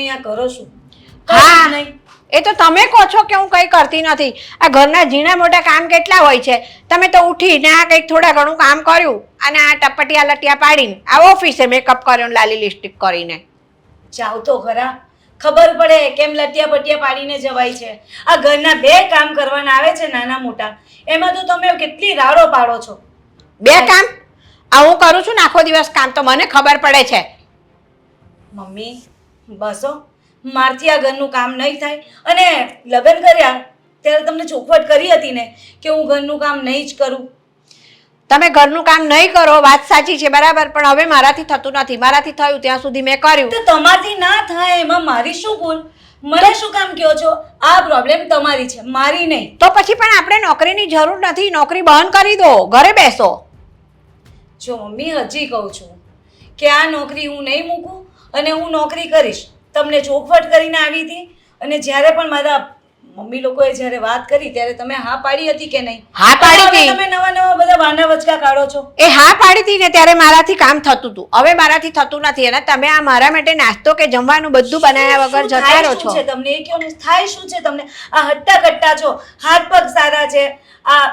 અહીંયા કરો છું હા નહીં એ તો તમે કહો છો કે હું કંઈ કરતી નથી. આ ઘરના ઝીણા મોટા કામ કેટલા હોય છે. તમે તો ઉઠીને આ કંઈક થોડા ઘણું કામ કર્યું અને આ ટપટિયા લટિયા પાડીને આ ઓફિસે મેકઅપ કર્યો ને લાલી લિપસ્ટિક કરીને. જાવ તો ખરા, ખબર પડે કેમ લટિયા પટિયા પાડીને જવાય છે. આ ઘરના બે કામ કરવાના આવે છે નાના મોટા, એમાં તો તમે કેટલી રાડો પાડો છો. બે કામ આ હું કરું છું ને આખો દિવસ કામ તો મને ખબર પડે છે. મમ્મી બસો, મારથી આ ઘરનું કામ નહીં થાય. અને લગ્ન કર્યા ત્યારે તમને ચોખવટ કરી હતી ને કે હું ઘરનું કામ નહીં જ કરું. તમે ઘરનું કામ નહીં કરો વાત સાચી છે બરાબર, પણ હવે મારાથી થતું નથી. મારાથી થયું ત્યાં સુધી મેં કર્યું. તો તમારથી ના થાય એમાં મારી શું ભૂલ? મને શું કામ કહો છો? આ પ્રોબ્લેમ તમારી છે, મારી નહીં. તો પછી પણ આપણે નોકરીની જરૂર નથી. નોકરી બંધ કરી દો, ઘરે બેસો. જો મમ્મી હજી કહું છું કે આ નોકરી હું નહીં મૂકું અને હું નોકરી કરીશ. તમને ચોખવટ કરીને આવી હતી અને જ્યારે પણ મારા મમ્મી લોકોએ જ્યારે વાત કરી ત્યારે તમે હા પાડી હતી કે નહીં? હા પાડી હતી. તમે નવા નવા બધા વાના વચકા કાઢો છો. એ હા પાડી હતી ને ત્યારે મારાથી કામ થતું હતું. હવે મારાથી થતું નથી. અને તમે આ મારા માટે નાસ્તો કે જમવાનું બધું બનાવ્યા વગર જતા રહો છો. શું છે તમને એ કહો ને, થાય શું છે તમને? આ હટ્ટા કટ્ટા છો, હાથ પગ સારા છે. આ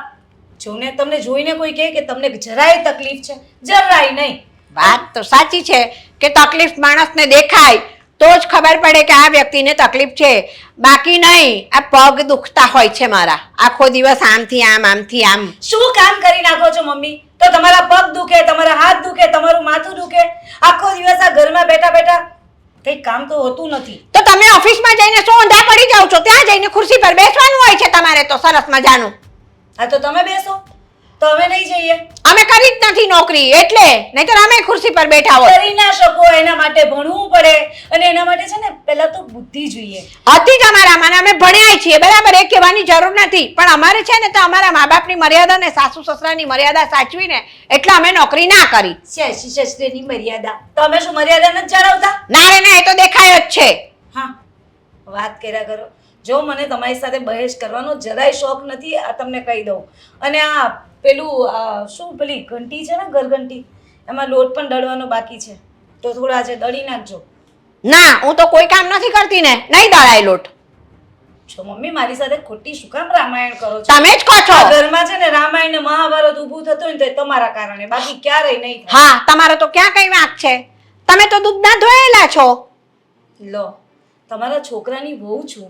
જોને તમને જોઈને કોઈ કહે કે તમને જરાય તકલીફ છે? જરાય નહીં. વાત તો સાચી છે કે તકલીફ માણસને દેખાય તો જ ખબર પડે કે આ વ્યક્તિને તકલીફ છે, બાકી નહીં. આ પગ દુખતા હોય છે મારા આખો દિવસ, આમથી આમ આમથી આમ. શું કામ કરી નાખો છો મમ્મી? તો તમારા પગ દુખે, તમારા હાથ દુખે, તમારું માથું દુખે. આખો દિવસ આ ઘરમાં બેઠા બેઠા કંઈ કામ તો હોતું નથી. તો તમે ઓફિસમાં જઈને શું ઊંધા પડી જાવ છો? ત્યાં જઈને ખુરશી પર બેસવાનું હોય છે તમારે તો સરસ મજાનું. હા તો તમે બેસો, તો અમે નહીં જઈએ. અમે કરી જ નથી નોકરી એટલે, નહીંતર અમે ખુરશી પર બેઠા હોય. કરી ના શકો, એના માટે ભણવું પડે અને એના માટે છે ને પહેલા તો બુદ્ધિ જોઈએ. હતી જ અમારામાં અને અમે ભણ્યા છીએ બરાબર, એ કહેવાની જરૂર નથી. પણ અમારે છે ને તો અમારા મા બાપની મર્યાદા ને સાસુ સસરાની મર્યાદા સાચવીને એટલે અમે નોકરી ના કરી. સસરાની મર્યાદા તમે શું મર્યાદા નથી જાળવતા? ના રે ના, એ તો દેખાય જ છે. હા વાત કર્યા કરો. જો મને તમારી સાથે બહેસ કરવાનો જરાય શોખ નથી, આ તમને કહી દઉં. અને આ પેલું શું પેલી ઘંટી છે ને ઘરઘંટી, એમાં લોટ પણ દળવાનો બાકી છે, તો થોડા આજે દળી નાખજો. ના, હું તો કોઈ કામ નથી કરતી ને, નહીં દળાય લોટ. છો મમ્મી મારી સાથે ખોટી શું કામ રામાયણ કરો છો? તમે જ કહો છો. આ ઘરમાં છે ને રામાયણ ને મહાભારત ઊભું થતું હોય ને તો એ તમારા કારણે, બાકી ક્યારેય નહીં થાય. હા, તમારો તો ક્યાં કઈ વાંક છે? તમે તો દૂધના ધોયેલા છો. લો, તમારા છોકરાની વહુ છું,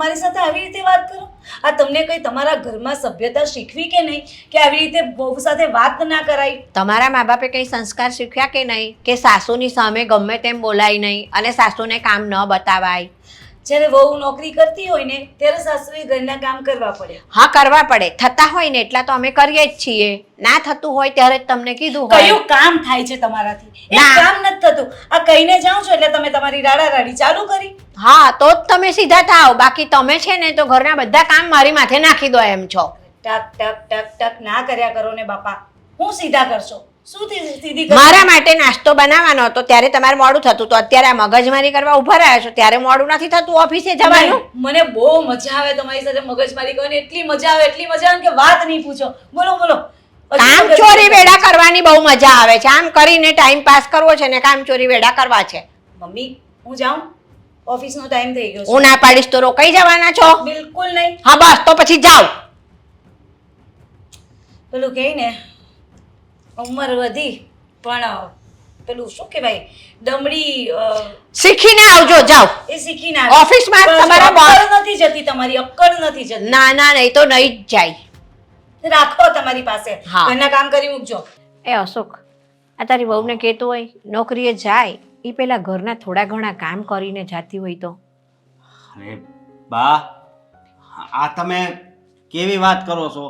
મારી સાથે આવી રીતે વાત કરો? આ તમને કઈ તમારા ઘરમાં સભ્યતા શીખવી કે નહીં કે આવી રીતે વહુ સાથે વાત ના કરાય? તમારા મા બાપે કઈ સંસ્કાર શીખ્યા કે નહીં કે સાસુની સામે ગમે તેમ બોલાય નહીં અને સાસુને કામ ન બતાવાય? જ્યારે વહુ નોકરી કરતી હોય ને ત્યારે સાસુએ ઘરના કામ કરવા પડે. હા કરવા પડે, થતા હોય ને એટલા તો અમે કરીએ જ છીએ. ના થતું હોય ત્યારે જ તમને કીધું હોય. કયું કામ થાય છે તમારાથી? એક ના. કામ નથી થતું. આ કહીને જાઉં છો એટલે તમે તમારી રાડા રાડી ચાલુ કરી. હા તો જ તમે સીધા થાવ, બાકી તમે છે ને તો ઘરના બધા કામ મારી માથે નાખી દો એમ છો. ટક ટક ટક ટક ના કર્યા કરો ને બાપા. હું સીધા કરશો? શું સીધી કરશો? મારા માટે નાસ્તો બનાવવાનો હતો ત્યારે તમારે મોડું થતું, તો અત્યારે આ મગજમારી કરવા ઉભા રહ્યા છો ત્યારે મોડું નથી થતું ઓફિસે જવાનું. મને બહુ મજા આવે તમારી સાથે મગજમારી કરવાની, એટલી મજા આવે કે વાત નહીં પૂછો. બોલો બોલો. કામ ચોરી વેડા કરવાની બહુ મજા આવે છે. આમ કરીને ટાઈમ પાસ કરવો છે ને કામ ચોરી વેડા કરવા છે. મમ્મી હું જાઉં, ઓફિસનો ટાઈમ થઈ ગયો છે. હું ના પાડીશ તો રોકાઈ જવાના છો? બિલકુલ નહીં. હા બસ તો પછી જાઓ. પેલું કહે ને ઉંમર વધી પણ પેલું શું કહેવાય દમડી શીખીને આવજો, જાઓ. એ શીખીને આવે. ઓફિસમાં બસ, તમારા બોસ અક્કલ નથી જતી તમારી, અક્કલ નથી જતી. ના ના નહીં તો નહીં જ જાય. રાખો તમારી પાસે. હા. ઘરના કામ કરી મૂકજો. એ અશોક, આ તારી વહુને કહેતો હોય નોકરીએ જાય એ પેલા ઘરના થોડા ઘણા કામ કરીને જાતી હોય તો. અરે બા, આ તમે કેવી વાત કરો છો?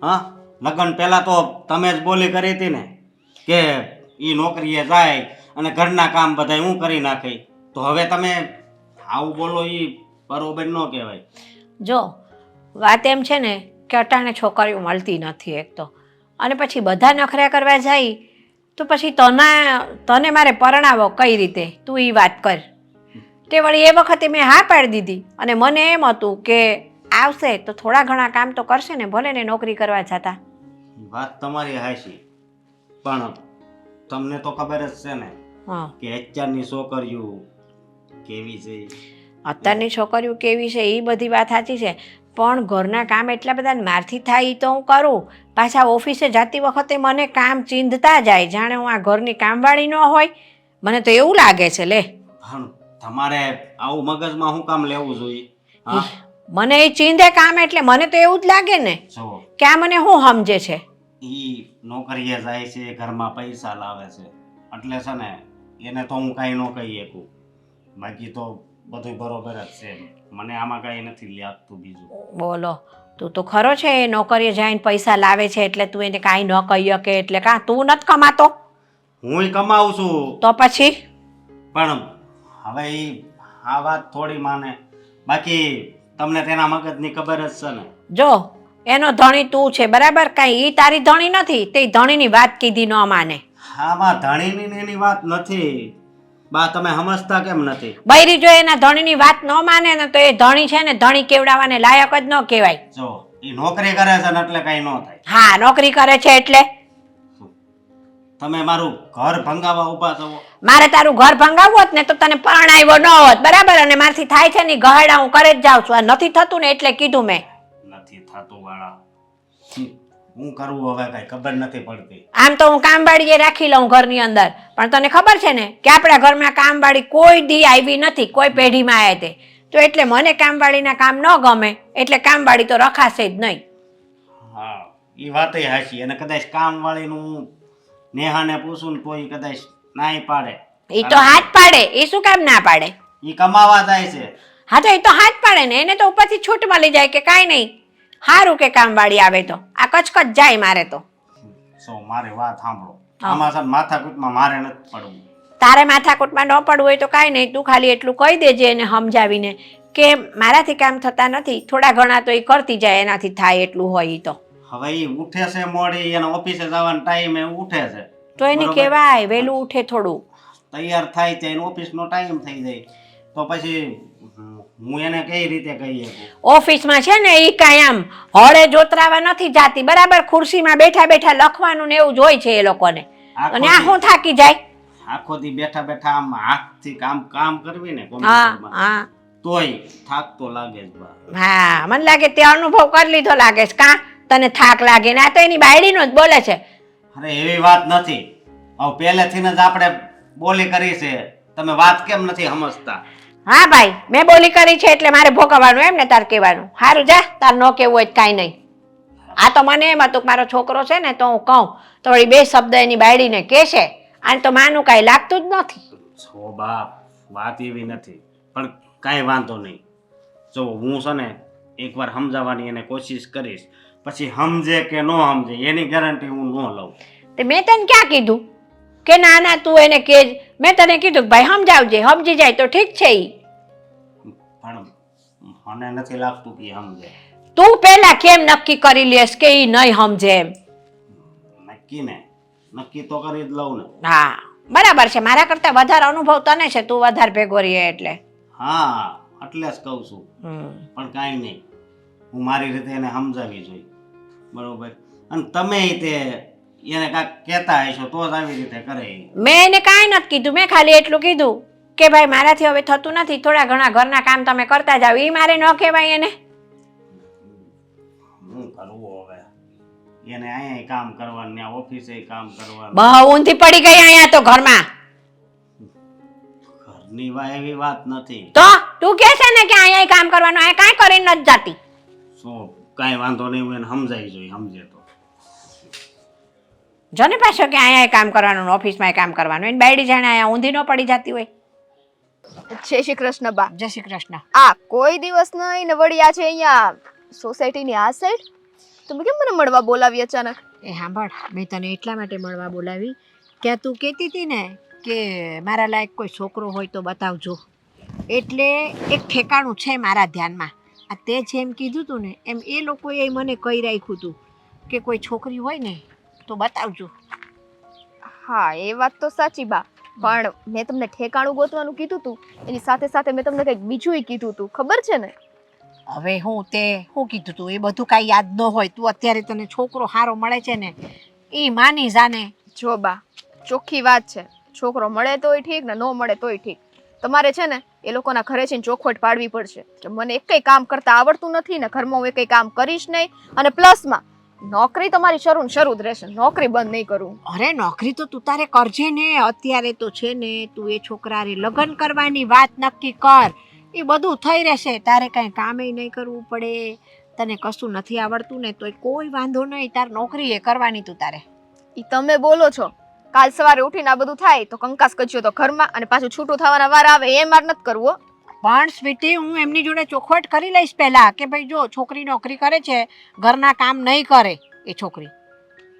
હા, લગ્ન પહેલા તો તમે જ બોલી કરી હતી ને કે એ નોકરીએ જાય અને ઘરના કામ બધા હું કરી નાખી, તો હવે તમે આવું બોલો એ બરોબર ન કહેવાય. જો વાત એમ છે ને કે અટાણે છોકરીઓ મળતી નથી એક તો, અને પછી બધા નખરા કરવા જાય તો પછી તને મારે પરણાવો કઈ રીતે? તું એ વાત કર. તે વળી એ વખતે મેં હા પાડી દીધી અને મને એમ હતું કે આવશે તો થોડા ઘણા કામ તો કરશે ને, ભલે ને નોકરી કરવા જતા. વાત તમારી હાચી, પણ તમને તો ખબર જ છે ને હા કે અત્યારની છોકરીઓ કેવી છે ઈ? અત્યારની છોકરીઓ કેવી છે એ બધી વાત સાચી છે, પણ ઘરના કામ એટલા બધા મારથી થાય એ તો હું કરું. પાછા ઓફિસે જતી વખતે મને કામ ચીંધતા જાય, જાણે હું આ ઘરની કામવાળી ન હોય. મને તો એવું લાગે છે લે. પણ તમારે આવું મગજમાં શું કામ લેવું જોઈએ? હા, મને એ ચીંધે કામ એટલે મને તો એવું જ લાગે ને જો કે આ મને શું સમજે છે. ઈ નોકરીએ જાય છે, ઘરમાં પૈસા લાવે છે, એટલે છે ને એને તો હું કાંઈ ન કહી શકું. બાકી તો બધું બરોબર જ છે, મને આમાં કાંઈ નથી લાગતું બીજું. બોલો, તું તો ખરો છે એ નોકરીએ જઈને પૈસા લાવે છે એટલે તું એને કાંઈ ન કહી શકે એટલે કાં તું નથી કમાતો? હુંય કમાવું છું, તો પછી પણ હવે ઈ આ વાત થોડી માને. બાકી તમને તેના મગજની ખબર જ છે ને. જો એનો ધણી તું છે બરાબર, કાંઈ ઈ તારી ધણી નથી, તે ધણીની વાત કીધી ન માને. આમાં ધણીની ને એની વાત નથી બા, તમે સમજતા કેમ નથી? બૈરી જો એના ધણીની વાત ન માને ને તો એ ધણી છે ને ધણી કેવડાવવાને લાયક જ ન કહેવાય. જો ઈ નોકરી કરે છે ને એટલે કઈ ન થાય. હા, નોકરી કરે છે એટલે તમે મારું ઘર ભંગાવા ઊભા છો. મારે તારું ઘર ભંગાવવું હોત ને તો તને પરણાવ્યો ન હોત બરાબર, અને મારથી થાય છે ને ગહડા હું કરે જ જાઉં છું. આ નથી થતું ને એટલે કીધું મેં. નથી થતું વાળા, હું કરવું હવે કઈ ખબર નથી પડતી. આમ તો હું કામવાળીએ રાખી લઉં ઘરની અંદર, પણ તને ખબર છે ને કે આપણા ઘરમાં કામવાળી કોઈ દી આવી નથી, કોઈ પેઢીમાં આવ્યા તે તો એટલે મને કામવાળીના કામ ન ગમે એટલે કામવાળી તો રખાશે જ નહીં. હા, એ વાત હાચી. અને કદાચ કામ વાળીનું નેહાને પૂછું ને તો ઈ કદાચ નાઈ પાડે. એ તો હાથ પાડે, એ શું કામ ના પાડે? ઈ કમાવા જાય છે. હા તો એ તો હાથ પાડે ને, એને તો ઉપરથી છૂટ મળી જાય કે કાંઈ નહીં, સારું કે કામવાળી આવે તો આ કચકચ જાય. મારે તો સો મારી વાત સાંભળો, આમાં છે ને માથાકૂટમાં મારે નથી પડવું. તારે માથાકૂટમાં ન પડવું હોય તો કાંઈ નહીં, તું ખાલી એટલું કહી દેજે એને સમજાવીને કે મારાથી કામ થતા નથી, થોડા ઘણા તો એ કરતી જાય, એનાથી થાય એટલું હોય ઈ તો. હવે ઈ ઉઠે છે મોડી, એને ઓફિસે જવાનો ટાઈમે ઉઠે છે તો એને બરોબર. કહેવાય વહેલું ઉઠે થોડું. તૈયાર થાય ત્યાં એનો ઓફિસનો ટાઈમ થઈ જાય તો પછી હું એને કઈ રીતે કહી શકું? ઓફિસમાં છે ને એ કાંઈ આમ હળે જોતરાવા નથી જાતી બરાબર, ખુરશીમાં બેઠા બેઠા લખવાનું ને એવું જ હોય છે એ લોકોને. અને આ શું થાકી જાય? આખો દી બેઠા બેઠા આમ હાથથી કામ કરવી ને હા કોમ્પ્યુટરમાં, હા તોય થાક તો લાગે જ બા. હા, મને લાગે તે અનુભવ કરી લીધો લાગે છે કાં તને થાક લાગે ને? આ તો એની બાયડીનો જ બોલે છે. અરે એવી વાત નથી, હવે પહેલેથી જ આપણે બોલી કરી છે, તમે વાત કેમ નથી સમજતા? હા ભાઈ, મેં બોલી કરી છે એટલે મારે ભોગવવાનું એમ ને તાર કહેવાનું. સારું જા, તાર ન કહેવું હોય કાંઈ નહીં. આ તો મને એમ હતું કે મારો છોકરો છે ને તો હું કહું તો વળી બે શબ્દ એની બાયડીને કહેશે, આને તો માનું કાંઈ લાગતું જ નથી. છો બાપ, વાત એવી નથી, પણ કાંઈ વાંધો નહીં. જો હું છે ને એકવાર સમજાવવાની એને કોશિશ કરીશ, પછી સમજે કે ન સમજે એની ગેરંટી હું ન લઉં. તે મેં તને ક્યાં કીધું કે ના ના તું એને કહેજ? મેં તને કીધું કે ભાઈ સમજાવજે, સમજી જાય તો ઠીક છે. ઈ પણ મને નથી લાગતું કે એ સમજે. તું પહેલા કેમ નક્કી કરી લેશ કે ઈ નહીં સમજે એમ? નક્કી તો કરી જ લઉં ને. હા બરાબર છે, મારા કરતા વધારે અનુભવ તને છે, તું વધારે ભેગો રહીએ એટલે. હા એટલે જ કહું છું, પણ કાંઈ નહીં, હું મારી રીતે એને સમજાવી જોઈએ બરોબર. અને તમે તે એને કાંઈક કહેતા હશો તો જ આવી રીતે કરે. મેં એને કાંઈ નથી કીધું, મેં ખાલી એટલું કીધું કે ભાઈ મારાથી હવે થતું નથી, થોડા ઘણા ઘરના કામ તમે કરતા જાવ. એ મારે ન કહેવાય એને? હું કરવું હવે? એને અહીંયા કામ કરવાનું, ત્યાં ઓફિસે કામ કરવાનું. બહુ ઊંધી પડી ગઈ અહીંયા તો ઘરમાં. ઘરની એવી વાત નથી. તો તું કહે છે ને કે અહીંયા કામ કરવાનું, અહીંયા કાંઈ કરીને નથી જાતી. શું કાંઈ વાંધો નહીં, હું એને સમજાવી જોઈએ, સમજે તો. જોને પાછો કે અહીંયા કામ કરવાનું, ઓફિસમાં કામ કરવાનું, એને બાયડી જાણે અહીંયા ઊંધી ન પડી જતી હોય. જય શ્રી કૃષ્ણ બા. જય શ્રી કૃષ્ણ. આ કોઈ દિવસ નહીં ને વળી આ છે અહીંયા સોસાયટીની આ સાઈડ તમે કેમ મને મળવા બોલાવી અચાનક? એ સાંભળ, મેં તને એટલા માટે મળવા બોલાવી કે તું કહેતી હતી ને કે મારા લાયક કોઈ છોકરો હોય તો બતાવજો, એટલે એક ઠેકાણું છે મારા ધ્યાનમાં. આ તે જેમ કીધું હતું ને એમ એ લોકોએ મને કહી રાખ્યું હતું કે કોઈ છોકરી હોય ને તો બતાવજો. હા એ વાત તો સાચી બા, પણ મેં તમને ઠેકાણું ગોતવાનું કીધું હતું, એની સાથે સાથે મેં તમને કંઈક બીજું કીધું હતું, ખબર છે ને? હવે હું તે શું કીધું તું એ બધું કાંઈ યાદ ન હોય. તું અત્યારે તને છોકરો સારો મળે છે ને એ માની જાને. જો બા ચોખ્ખી વાત છે, છોકરો મળે તોય ઠીક ને ન મળે તોય ઠીક, તમારે છે ને એ લોકોના ઘરે જઈને ચોખવટ પાડવી પડશે કે મને એકઈ કામ કરતા આવડતું નથી ને ઘરમાં હું એકઈ કામ કરીશ નહીં, અને પ્લસમાં નોકરી તમારી શરૂ ને શરૂ જ રહેશે, નોકરી બંધ નહીં કરું. અરે નોકરી તો તું તારે કરજે ને, અત્યારે તો છે ને તું એ છોકરાને લગ્ન કરવાની વાત નક્કી કર, એ બધું થઈ રહેશે, તારે કાંઈ કામે નહીં કરવું પડે. તને કશું નથી આવડતું ને તોય કોઈ વાંધો નહીં, તાર નોકરી એ કરવાની તું તારે. ઈ તમે બોલો છો, કાલ સવારે ઉઠીને આ બધું થાય તો કંકાસ કચ્યો તો ઘરમાં અને પાછું છૂટું થવાના વાર આવે એ માર નથી કરવું. પણ સ્વીટી હું એમની જોડે ચોખવટ કરી લઈશ પહેલા કે ભાઈ જો છોકરી નોકરી કરે છે, ઘરના કામ નહીં કરે એ છોકરી.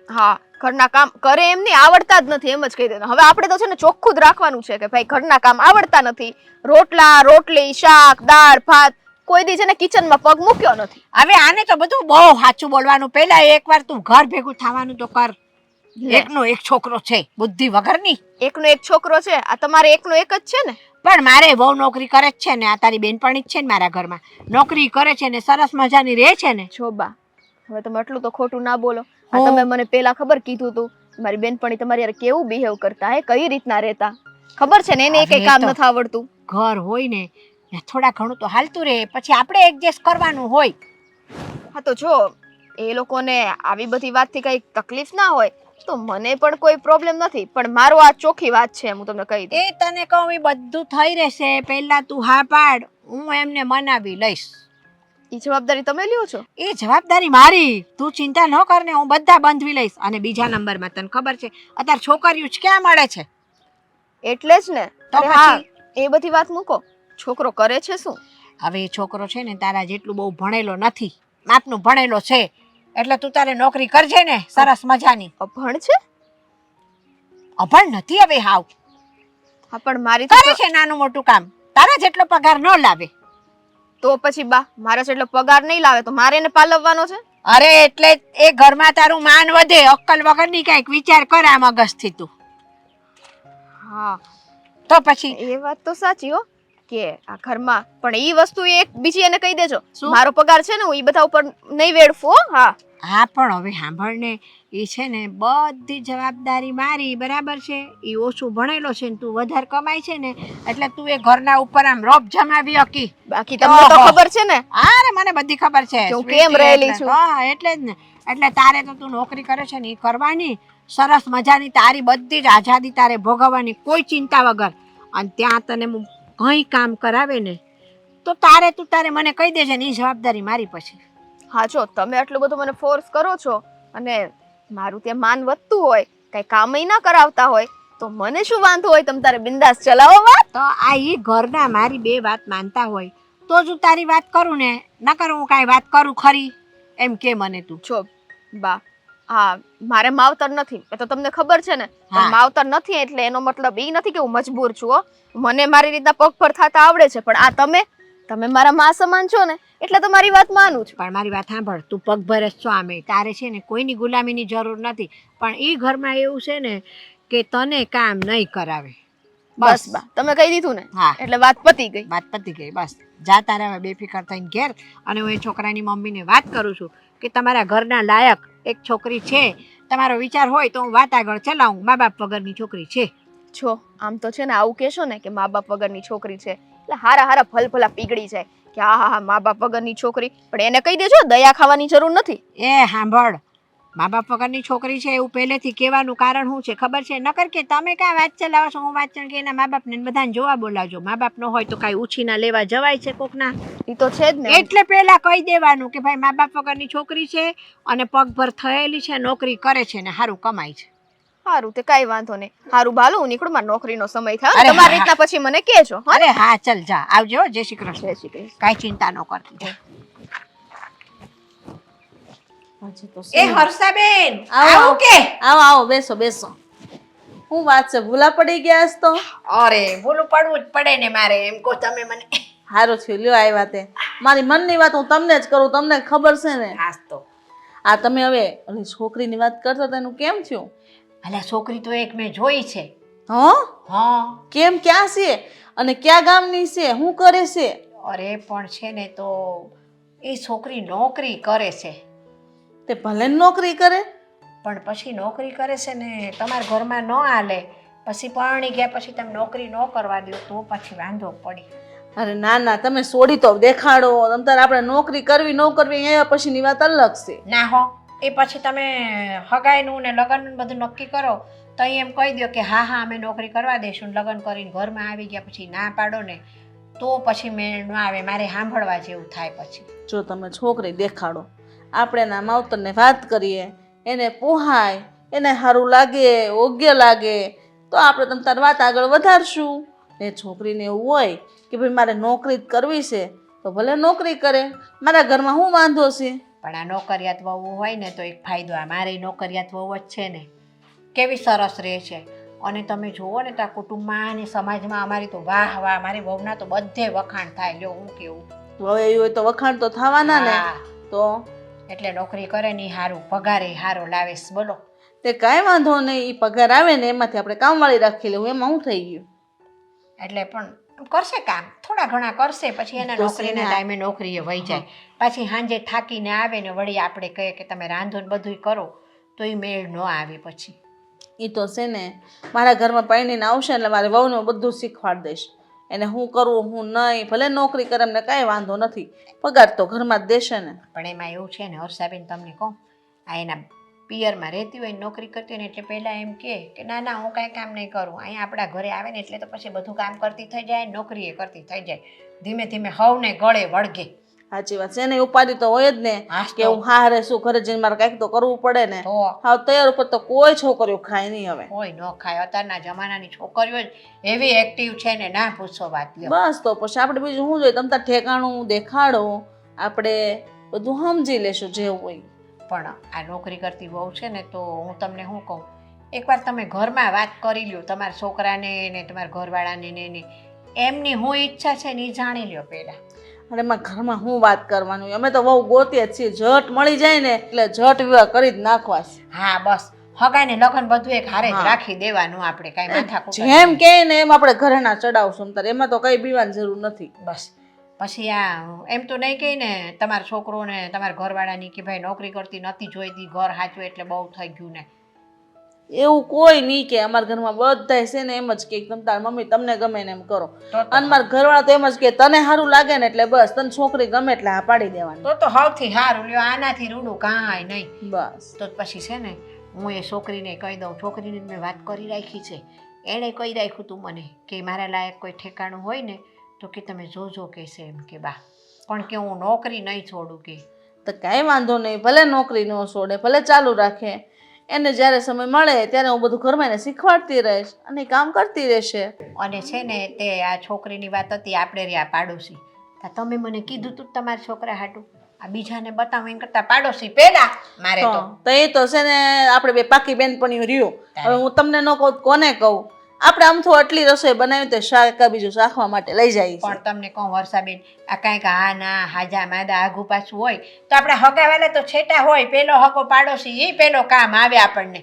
હા, ઘરના કામ કરે એમ નહીં, આવડતા જ નથી એમ જ કહી દેવાનું. હવે આપણે તો છે ને ચોખ્ખું જ રાખવાનું છે કે ભાઈ ઘરના કામ આવડતા નથી, રોટલા રોટલી શાક દાળ ભાત કોઈ દી છે ને કિચનમાં પગ મૂક્યો નથી. હવે આને તો બધું બહુ સાચું બોલવાનું, પહેલા એકવાર તું ઘર ભેગું થવાનું તો કર. એકનો એક છોકરો છે, બુદ્ધિ વગરની. એકનો એક છોકરો છે, આ તમારે એકનો એક જ છે ને. પણ મારે બહુ નોકરી કરે જ છે ને, આ તારી બેનપણી જ છે ને મારા ઘરમાં, નોકરી કરે છે ને સરસ મજાની રહે છે ને. જો બા, હવે તમે એટલું તો ખોટું ના બોલો. આ તમે મને પેલા ખબર કીધું તું મારી બેનપણી તમારી યાર કેવું બિહેવ કરતા હે, કઈ રીતના રહેતા ખબર છે ને, એને એકઈ કામ નથી આવડતું. ઘર હોય ને થોડા ઘણું તો હાલતું રહે, પછી આપણે એડજસ્ટ કરવાનું હોય. હા તો જો એ લોકોને આવી બધી વાતથી કઈ તકલીફ ના હોય તો મને પણ કોઈ પ્રોબ્લેમ નથી, પણ મારો આ ચોખ્ખી વાત છે, હું તમને કહી દઉં. એ તને કહું એ બધું થઈ રહેશે, પહેલા તું હા પાડ, હું એમને મનાવી લઈશ. એ જવાબદારી તમે લ્યો છો? એ જવાબદારી મારી, તું ચિંતા ન કર ને, હું બધા બંધવી લઈશ. અને બીજા નંબરમાં તને ખબર છે અત્યારે છોકરીઓ જ ક્યાં મળે છે, એટલે જ ને. તો અરે હા, એ બધી વાત મૂકો, છોકરો કરે છે શું? હવે એ છોકરો છે ને તારા જેટલું બહુ ભણેલો નથી, માપનું ભણેલો છે, એટલે તું તારે નોકરી કરજે ને સરસ મજાની. અભણ છે? અભણ નથી હવે હાવ, હા પણ મારી કરે છે નાનું મોટું કામ, તારા જેટલો પગાર ન લાવે. તો પછી બા મારા જેટલો પગાર નહીં લાવે તો મારે એને પાલવવાનો છે? અરે એટલે એ ઘરમાં તારું માન વધે, અક્કલ વગરની કઈક વિચાર કર આ મગજથી તું. હા તો પછી એ વાત તો સાચી હો કે આ ઘરમાં, પણ ઈ વસ્તુ એક બીજી એને કહી દેજો, શું? મારો પગાર છે ને હું ઈ બધા ઉપર નહીં વેડફું હો. હા હા પણ હવે સાંભળ ને, એ છે ને બધી જવાબદારી મારી, બરાબર છે? એ ઓછું ભણેલો છે ને તું વધારે કમાય છે ને, એટલે તું એ ઘરના ઉપર આમ રોપ જમાવી હકી. બાકી તમને તો ખબર છે ને. અરે મને બધી ખબર છે કે હું કેમ રહેલી એટલે. છું. હા એટલે જ ને, એટલે તારે તો તું નોકરી કરે છે ને એ કરવાની, સરસ મજાની તારી બધી જ આઝાદી તારે ભોગવવાની, કોઈ ચિંતા વગર. અને ત્યાં તને કંઈ કામ કરાવે ને તો તારે મને કહી દેજે ને, એ જવાબદારી મારી પછી. હા જો તમે આટલું બધું મને ફોર્સ કરો છો અને મારું ત્યાં માન વધતું હોય, કઈ કામય ના કરાવતા હોય તો મને શું વાંધો હોય, તમે તારે બિંદાસ ચલાવો વાત. તો આ એ ઘરના મારી બે વાત માનતા હોય તો જ હું તારી વાત કરું ને, ના કરું હું કાંઈ વાત કરું ખરી એમ કે મને તું. જો બા, હા મારે માવતર નથી એ તો તમને ખબર છે ને, હા. પણ માવતર નથી એટલે એનો મતલબ એ નથી કે હું મજબૂર છું હો. મને મારી રીતના પગભર થતા આવડે છે, પણ આ તમે મારા માં સમાન છો ને એટલે તમારી વાત માનું છું. પણ મારી વાત સાંભળ, તું પગભર જ છો, આમે તારે છે ને કોઈની ગુલામીની જરૂર નથી, પણ એ ઘરમાં એવું છે ને કે તને કામ નહીં કરાવે. બસ બા તમે કહી દીધું ને, હા એટલે વાત પતી ગઈ. વાત પતી ગઈ, બસ જા તારે હવે બેફિકર થઈને ઘેર. અને હું એ છોકરાની મમ્મીને વાત કરું છું કે તમારા ઘરના લાયક એક છોકરી છે, તમારો વિચાર હોય તો હું વાત આગળ ચલાવું, મા બાપ વગરની છોકરી છે. છો આમ તો છે ને આવું કહેશો ને કે મા બાપ વગરની છોકરી છે એટલે હારા ફલ ભલા પીગળી જાય કે હા મા બાપ વગરની છોકરી, પણ એને કહી દેજો દયા ખાવાની જરૂર નથી. એ સાંભળ, મા બાપ વગરની છોકરી છે એવું પહેલેથી કહેવાનું કારણ શું છે ખબર છે? નકર કે તમે કાંઈ વાત ચલાવો છો, હું વાત કે એના મા બાપને બધાને જોવા બોલાવજો. મા બાપ ન હોય તો કાંઈ ઉછીના લેવા જવાય છે કોકના? એ તો છે જ ને. એટલે પહેલા કહી દેવાનું કે ભાઈ મા બાપ વગરની છોકરી છે અને પગભર થયેલી છે, નોકરી કરે છે ને સારું કમાય છે. સારું તે કાંઈ વાંધો નહીં, સારું ભાલો હું નીકળું, મારો નોકરીનો સમય થાય અરે તમારી હા, રીતના પછી મને કહેજો. હા અરે હા ચાલ જા, આવજો, જય શ્રી કૃષ્ણ. જય શ્રી કૃષ્ણ. કાંઈ ચિંતા ન કરતી જા. હજી તો એ હર્ષાબેન આવો, આવું કે? આવો બેસો બેસો. શું વાત છે, ભૂલા પડી ગયા આજ તો? અરે ભૂલું પડવું જ પડે ને મારે, એમ કહો તમે મને. હારું થયું લ્યો આવ્યા તે. મારી મનની વાત હું તમને જ કરું, તમને ખબર છે ને. હાસ તો આ તમે હવે ઓલી છોકરીની વાત કરતા હતા એનું કેમ થયું? અલા છોકરી તો એક મેં જોઈ છે. હા હા કેમ, ક્યાં છે અને ક્યાં ગામની છે, શું કરે છે? અરે પણ છે ને તો એ છોકરી નોકરી કરે છે, તે ભલે ને નોકરી કરે પણ પછી નોકરી કરે છે ને તમારા ઘરમાં ન હાલે, પછી પરણી ગયા પછી તમે નોકરી ન કરવા દો તો પછી વાંધો પડી. અરે ના ના, તમે છોડી તો દેખાડો. તમ તારે આપણે નોકરી કરવી ન કરવી એ પછીની વાત અલગ છે. ના હો, એ પછી તમે હગાઈનું ને લગ્નનું બધું નક્કી કરો તો અહીં એમ કહી દો કે હા હા અમે નોકરી કરવા દઈશું ને લગ્ન કરીને ઘરમાં આવી ગયા પછી ના પાડો ને તો પછી મેળ ન આવે. મારે સાંભળવા જેવું થાય પછી. જો તમે છોકરી દેખાડો, આપણે એના માવતરને વાત કરીએ, એને પોહાય, એને સારું લાગે, યોગ્ય લાગે તો આપણે તમ તાર વાત આગળ વધારશું. ને છોકરીને એવું હોય કે ભાઈ મારે નોકરી જ કરવી છે તો ભલે નોકરી કરે, મારા ઘરમાં શું વાંધો છે? પણ આ નોકરિયાત વહુ હોય ને તો એક ફાયદો, આ મારી નોકરિયાત વહુ જ છે ને કેવી સરસ રહે છે. અને તમે જુઓ ને તો આ કુટુંબમાં અને સમાજમાં અમારી તો વાહ વાહ, મારી વહુના તો બધે વખાણ થાય. લ્યો હું કેવું. હવે એવું હોય તો વખાણ તો થવાના ને. હા, તો એટલે નોકરી કરે ને ઈ હારું, પગારે હારો લાવેશ. બોલો. તે કાંઈ વાંધો નહીં, એ પગાર આવે ને એમાંથી આપણે કામવાળી રાખી લેવું, એમાં શું થઈ ગયું? એટલે પણ કરશે કામ, થોડા ઘણા કરશે, પછી એના તો નોકરીના શેના? ટાઈમે નોકરીએ વહી જાય. પછી સાંજે થાકીને આવે ને વળી આપણે કહીએ કે તમે રાંધો ને બધુંય કરો તો એ મેળ ન આવે પછી. એ તો છે ને, મારા ઘરમાં પરણીને આવશે એટલે મારે વહુને બધું શીખવાડ દઈશ. એને શું કરવું શું નહીં, ભલે નોકરી કરે એમને કાંઈ વાંધો નથી, પગાર તો ઘરમાં જ દેશે ને. પણ એમાં એવું છે ને હર્ષાબેન, તમને કહું, આ એના પિયરમાં રહેતી હોય નોકરી કરતી હોય ને એટલે પહેલાં એમ કે ના ના હું કાંઈ કામ નહીં કરું, અહીંયા આપણા ઘરે આવે ને એટલે તો પછી બધું કામ કરતી થઈ જાય, નોકરીએ કરતી થઈ જાય. ધીમે ધીમે હવને ગળે વળગે. સાચી વાત છે ને, ઉપાધિ તો હોય જ ને હાસ કે તો. હું હારે શું ઘરે જઈને મારે કાંઈક તો કરવું પડે ને. તો હા, તૈયાર ઉપર તો કોઈ છોકરીઓ ખાય નહીં હવે. કોઈ ન ખાય. અત્યારના જમાનાની છોકરીઓ જ એવી એક્ટિવ છે ને ના પૂછો વાત. લ્યો. બસ તો પછી આપણે બીજું શું જોઈએ? તમ તાર ઠેકાણું દેખાડો, આપણે બધું સમજી લેશું જેવું હોય. પણ આ નોકરી કરતી વહુ છે ને તો હું તમને શું કહું, એકવાર તમે ઘરમાં વાત કરી લ્યો તમારા છોકરાને ને તમારા ઘરવાળાને ને એમની શું ઈચ્છા છે ને એ જાણી લ્યો પહેલાં. અને એમાં ઘરમાં શું વાત કરવાનું હોય? અમે તો બહુ ગોતીએ જ છીએ, ઝટ મળી જાય ને એટલે ઝટ વિવાહ કરી જ નાખવા છે. હા બસ, હગાઈને લગ્ન બધું એક હારે જ હા. રાખી દેવાનું, આપણે કાંઈ માથાકૂટ જેમ કે ને એમ આપણે ઘરે ના ચડાવશું તારે, એમાં તો કઈ બીવાની જરૂર નથી. બસ. પછી આ એમ તો નહીં કહી ને તમારા છોકરોને તમારા ઘરવાળાની કે ભાઈ નોકરી કરતી નથી જોઈતી, ઘર સાચું એટલે બહુ થઈ ગયું ને. એવું કોઈ નહીં કે. અમારા ઘરમાં બધાય છે ને એમ જ કે તમ તાર મમ્મી તમને ગમે ને એમ કરો. અને મારા ઘરવાળા તો એમ જ કે તને સારું લાગે ને એટલે બસ, તને છોકરી ગમે એટલે હા પાડી દેવાની. તો સૌથી સારું. લ્યો, આનાથી રૂડું કાંઈ નહીં. બસ તો પછી છે ને હું એ છોકરીને કહી દઉં, છોકરીને મેં વાત કરી રાખી છે, એણે કહી રાખ્યું તું મને કે મારા લાયક કોઈ ઠેકાણું હોય ને તો કે તમે જોજો કહેશે એમ કે બા, પણ કે હું નોકરી નહીં છોડું કે. તો કાંઈ વાંધો નહીં, ભલે નોકરી ન છોડે, ભલે ચાલુ રાખે. એને જ્યારે સમય મળે ત્યારે હું બધું ઘરમાં એને શીખવાડતી રહીશ અને એ કામ કરતી રહેશે. અને છે ને તે આ છોકરીની વાત હતી, આપણે રહ્યા પાડોશી, તો તમે મને કીધું તું તમારા છોકરા હાટું આ બીજાને બતાવું એમ કરતાં પાડોશી પહેલા મારે તો એ તો છે ને આપણે બે પાકી બેનપણીઓ રહ્યું. હવે હું તમને ન કહું કોને કહું? આપણે આમ તો આટલી રસોઈ બનાવી તો શાક બીજું શાખવા માટે લઈ જાય. પણ તમને કહું વર્ષાબેન, આ કાંઈક હા ના હાજા માદા આઘું પાછું હોય તો આપણે હગાવાલા તો છેટા હોય, પેલો હકો પાડોશી એ પેલો કામ આવે આપણને.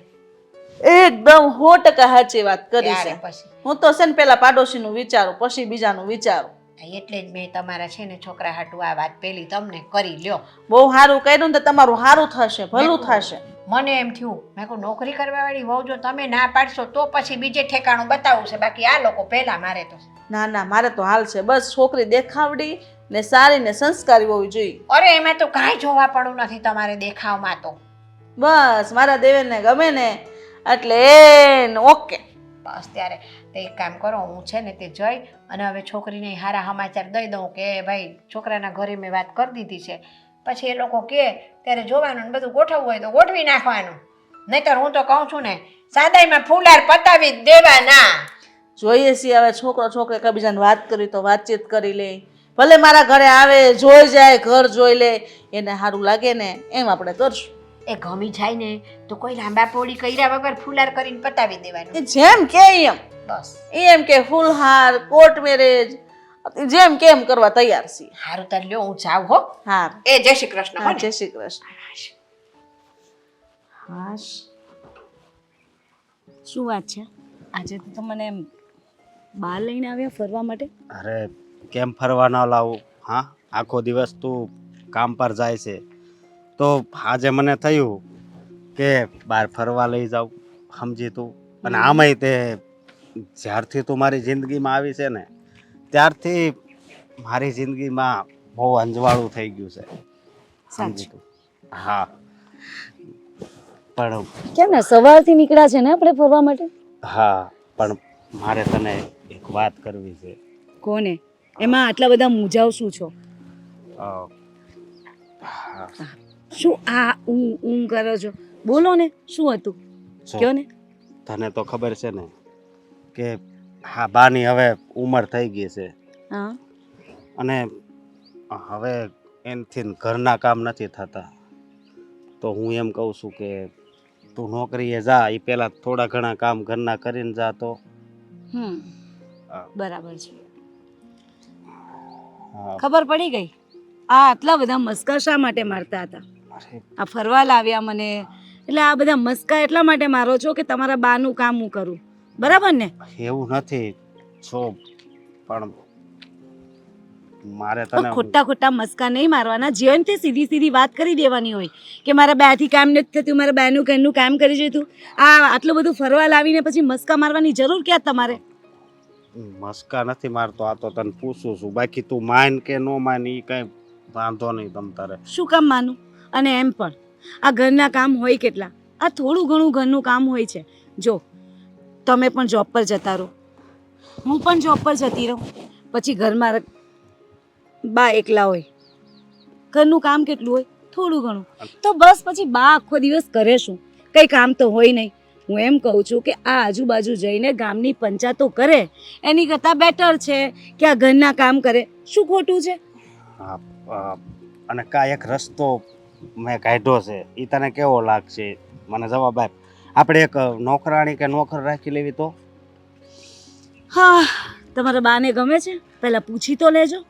એકદમ 100% સાચી વાત કરી ત્યારે છે. પછી હું તો છે ને પેલા પાડોશીનું વિચારું પછી બીજાનું વિચારું. એટલે જ મેં તમારા છે ને છોકરા હાટું આ વાત પેલી તમને કરી લ્યો. બહુ સારું કર્યું ને તો તમારું સારું થશે, ભલું થશે. મને એમ થયું, મેં કહું નોકરી કરવા વાળી વહુ જો તમે ના પાડશો તો પછી બીજે ઠેકાણું બતાવવું છે, બાકી આ લોકો પહેલા મારે તો. ના ના, મારે તો હાલ છે. બસ છોકરી દેખાવડી ને સારી ને સંસ્કારી હોવી જોઈએ. અરે એમાં તો કાંઈ જોવા પડવું નથી તમારે દેખાવમાં તો. બસ મારા દેવેરને ગમે ને એટલે એને ઓકે. બસ ત્યારે તે એક કામ કરો, હું છે ને તે જઈ અને હવે છોકરીને હારા સમાચાર દઈ દઉં કે ભાઈ છોકરાના ઘરે મેં વાત કરી દીધી છે, પછી એ લોકો કહે ત્યારે જોવાનું ને બધું ગોઠવવું હોય તો ગોઠવી નાખવાનું. નહીંતર હું તો કહું છું ને સાદાઈમાં ફૂલાર પતાવી જ દેવાના. જોઈએ છીએ હવે છોકરો છોકરી એકબીજાને વાત કરી તો વાતચીત કરી લે, ભલે મારા ઘરે આવે જોઈ જાય, ઘર જોઈ લે, એને સારું લાગે ને એમ આપણે કરશું. એ ગમી જાય ને તો કોઈ લાંબા પોળી કર્યા વગર ફૂલાર કરીને પતાવી દેવાનું. એ જેમ કે એમ, બસ એમ કે ફૂલહાર કોર્ટ મેરેજ જેમ કેમ કરવા તૈયાર છીએ. સારું તાર લ્યો હું જાઉં હો. હા એ જય શ્રી કૃષ્ણ. હો હા, ને? જય શ્રી કૃષ્ણ. હાશ, શું વાત છે? આજે તો તમે મને બહાર લઈને આવ્યા ફરવા માટે? અરે કેમ ફરવા ન લાવું? હા, આખો દિવસ તું કામ પર જાય છે તો આજે મને થયું કે બહાર ફરવા લઈ જાઉં, સમજી તું. અને આમાંય તે જ્યારથી તું મારી જિંદગીમાં આવી છે ને ત્યારથી મારી જિંદગીમાં બહુ અંજવાળું થઈ ગયું છે. સમજી તું? હા, પણ કેમ ને સવારથી નીકળ્યા છે ને આપણે ફરવા માટે? હા, પણ મારે તને એક વાત કરવી છે. કોને? એમાં આટલા બધા મૂંઝાવ છો? અ, હા, શું આ ઊં કરો છો? બોલો ને, શું હતું? જો, કયો ને. તને તો ખબર છે ને કે હા બાની હવે ઉંમર થઈ ગઈ છે હા. અને હવે એનથી ઘરના કામ નથી થતા. તો હું એમ કહું છું કે તું નોકરીએ જા, એ પહેલાં થોડા ઘણા કામ ઘરના કરીને જા તો. બરાબર છે. હા, ખબર પડી ગઈ. આ આટલા બધા મસ્કા શા માટે મારતા હતા? અરે આ ફરવા લાવ્યા મને, એટલે આ બધા મસ્કા એટલા માટે મારો છો કે તમારા બાનું કામ હું કરું, બરાબર ને? એવું નથી છો, પણ મારે તો તને ખોટા ખોટા મસ્કા નહીં મારવાના. જીવનથી સીધી સીધી વાત કરી દેવાની હોય કે મારા બાથી કામ નથી થતું, મારા બાનું ઘરનું કામ કરી જતું. આ આટલું બધું ફરવા લાવીને પછી મસ્કા મારવાની જરૂર ક્યાં તમારે? મસ્કા નથી મારતો, આ તો તને પૂછું છું. બાકી તું માન કે નો માન એ કઈ વાંધો નહીં તમ તારે. શું કામ માનું? અને એમ પણ આ ઘરના કામ હોય કેટલા? આ થોડું ઘણું ઘરનું કામ હોય છે. જો તમે પણ જોબ પર જતા રહો, હું પણ જોબ પર જતી રહું, પછી ઘરમાં બા એકલા હોય, ઘરનું કામ કેટલું હોય? થોડું ઘણું. તો બસ પછી બા આખો દિવસ કરે શું? કંઈ કામ તો હોય નહીં. હું એમ કહું છું કે આ આજુબાજુ જઈને ગામની પંચાયતો કરે એની કરતાં બેટર છે કે આ ઘરના કામ કરે. શું ખોટું છે? હા, અને કાંઈ એક રસ્તો મેં કાઢ્યો છે, એ તને કેવો લાગશે? મને જવાબ આપ. આપણે એક નોકરાણી કે નોકર રાખી લેવી તો? હા, તમારા બાને ગમે છે? પહેલાં પૂછી તો લેજો.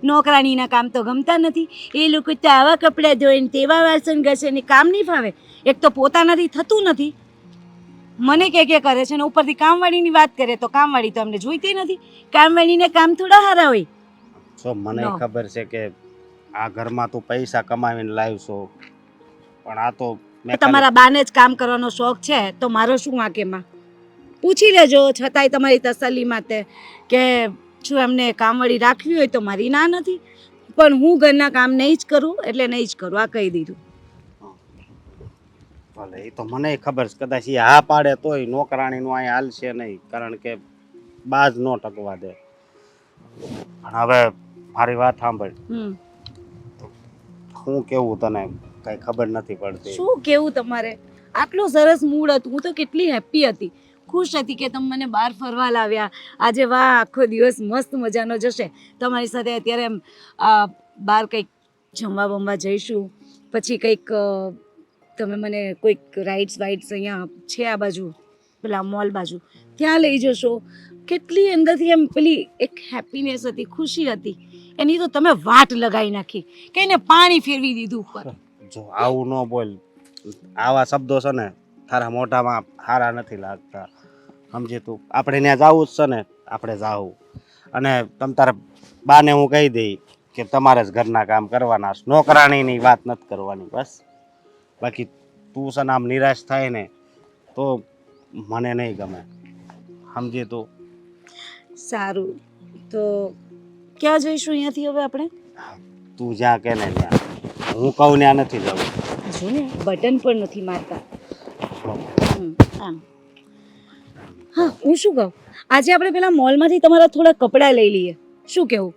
નોકરાણીના કામ તો ગમતા નથી. એ લોકો તો આવા કપડાં ધોઈને તેવા વાસણ ઘસે ને કામ નહીં ફાવે. એક તો પોતાનાથી થતું નથી, મને કે કરે છે ને ઉપરથી કામવાળીની વાત કરે. તો કામવાળી તો અમને જોઈતી નથી. કામવાળીને કામ થોડા હારા હોય. જો મને No. ખબર છે કે આ ઘરમાં તું પૈસા કમાવીને લાવશો, પણ આ તો મેં તમારા બાને જ કામ કરવાનો શોખ છે તો મારો શું વાંકેમાં? પૂછી લેજો છતાંય તમારી તસલ્લી માટે કે શું એમને કામવાળી રાખવી હોય તો મારી ના નથી, પણ હું ઘરના કામ નહીં જ કરું એટલે નહીં જ કરું. આ કહી દીધું. ભલે એ તો મને ખબર છે, કદાચ એ હા પાડે તોય નોકરાણીનું અહીં હાલશે નહીં, કારણ કે બાજ ન ટકવા દે. પણ હવે મારી વાત સાંભળ. હું કેવું તને કઈ ખબર નથી પડતી. શું કેવું તમારે? આટલું સરસ મૂડ હતું, હું તો કેટલી હેપી હતી, ખુશ હતી કે તમે મને બહાર ફરવા લાવ્યા. આજે વાહ, આખો દિવસ મસ્ત મજાનો જશે તમારી સાથે. અત્યારે એમ બહાર કંઈક જમવા બમવા જઈશું, પછી કંઈક તમે મને કોઈક રાઇડ્સ વાઇડ્સ અહીંયા છે આ બાજુ પેલા મોલ બાજુ ત્યાં લઈ જશો. કેટલી અંદરથી એમ પેલી એક હેપીનેસ હતી, ખુશી હતી, એની તો તમે વાટ લગાવી નાખી કે એને પાણી ફેરવી દીધું ઉપર. જો આવું ન બોલ, આવા શબ્દો છે ને તારા મોઢામાં સારા નથી લાગતા, સમજી તું? આપણે ત્યાં જવું જ છે ને, આપણે જાવું. અને તમ તારા બાને હું કહી દઈ કે તમારે જ ઘરના કામ કરવાના, નોકરાણીની વાત નથી કરવાની, બસ. બાકી તું છે ને આમ નિરાશ થાય ને તો મને નહીં ગમે, સમજી તું? સારું, તો ક્યાં જઈશું અહીંયાથી હવે આપણે? તું જ્યાં કે ને ત્યાં, હું કહું ત્યાં નથી જવું. જો ને બટન પણ નથી મારતા. આમ. હા, હું શું કહું, આજે આપણે પેલા મોલમાંથી તમારા થોડા કપડાં લઈ લઈએ. શું કહેવું?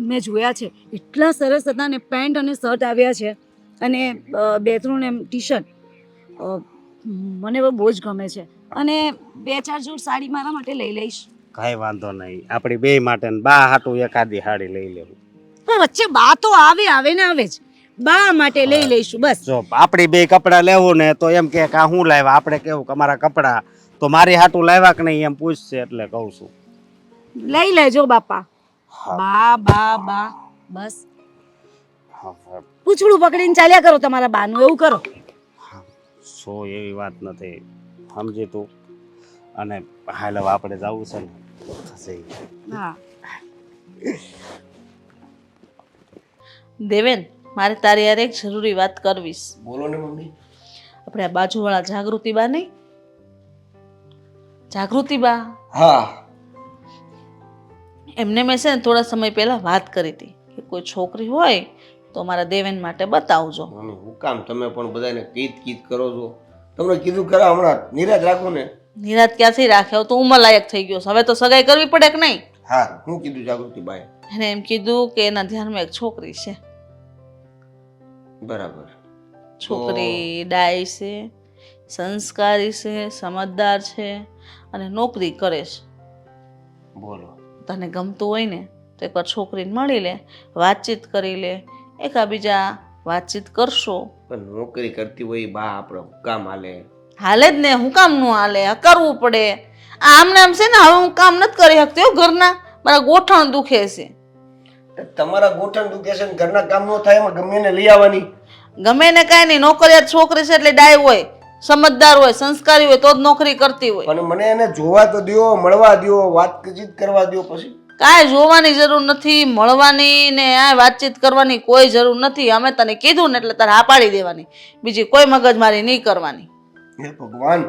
મેં જોયા છે, એટલા સરસ હતા ને. પેન્ટ અને શર્ટ આવ્યા છે અને 2-3 એમ ટી શર્ટ. મને બહુ જ ગમે છે અને 2-4 જોડ સાડી મારા માટે લઈ લઈશ. કાંઈ વાંધો નહીં, આપણી બે માટે ને બા હાટું એકાદી સાડી લઈ લેવું. પણ વચ્ચે બા તો આવે ને આવે જ. બા માટે લઈ લઈશું બસ. જો આપણી બે કપડાં લેવું ને તો એમ કે આ હું લાવ્યા, આપણે કેવું કે અમારા કપડાં તો મારી હાટું લાવ્યા કે નહીં એમ પૂછશે, એટલે કહું છું. લઈ લેજો બાપા. બા બા બા બસ. પૂછડું પકડીને ચાલ્યા કરો તમારા બાનું, એવું કરો. સો એવી વાત નથી, સમજી તું? અને હાલ હવે આપણે જવું છે ને, થશે. હા. દેવેન, મારે તારી યાર એક જરૂરી વાત કરવી છે. બોલો ને મમ્મી. આપણે આ બાજુવાળા જાગૃતિબા નહીં? જાગૃતિબા, હા. એમને મેં છે ને થોડા સમય પહેલાં વાત કરી હતી કે કોઈ છોકરી હોય તો મારા દેવેન માટે બતાવજો. મમ્મી હું કામ તમે પણ બધાને કીટ કરો છો? તમને કીધું ખરા હમણાં નિરાશ રાખો ને. નિરાત ક્યાંથી રાખે? હવે તો ઉંમરલાયક થઈ ગયો છે, હવે તો સગાઈ કરવી પડે કે નહીં? હા હું કીધું જાગૃતિબાઈ? એને એમ કીધું કે એના ધ્યાનમાં એક છોકરી છે. બરાબર. છોકરી ડાય છે, સંસ્કારી છે, સમજદાર છે અને નોકરી કરે છે. બોલો. તને ગમતું હોય ને તો એકવાર છોકરીને મળી લે, વાતચીત કરી લે, એકાબીજા વાતચીત કરશો. પણ નોકરી કરતી હોય બા આપણે કામ હાલે. હાલે જ ને, હું કામ નું હાલે? આ કરવું પડે. આમને આમ છે ને, હવે હું કામ નથી કરી શકતી હો ઘરના, મારા ગોઠણ દુખે છે. તમારા ગોઠણ દુખે છે ને ઘરના કામ ન થાય એમાં ગમે એને લઈ આવવાની. ગમે ને કાંઈ નહીં, નોકરિયાત છોકરી છે એટલે ડાય હોય, સમજદાર હોય, સંસ્કારી હોય તો જ નોકરી કરતી હોય. પણ મને એને જોવા તો દ્યો, મળવા દ્યો, વાતચીત કરવા દ્યો. પછી કાંઈ જોવાની જરૂર નથી, મળવાની ને આ વાતચીત કરવાની કોઈ જરૂર નથી. અમે તને કીધું ને એટલે તારે હા પાડી દેવાની, બીજી કોઈ મગજમારી નહીં કરવાની. હે ભગવાન,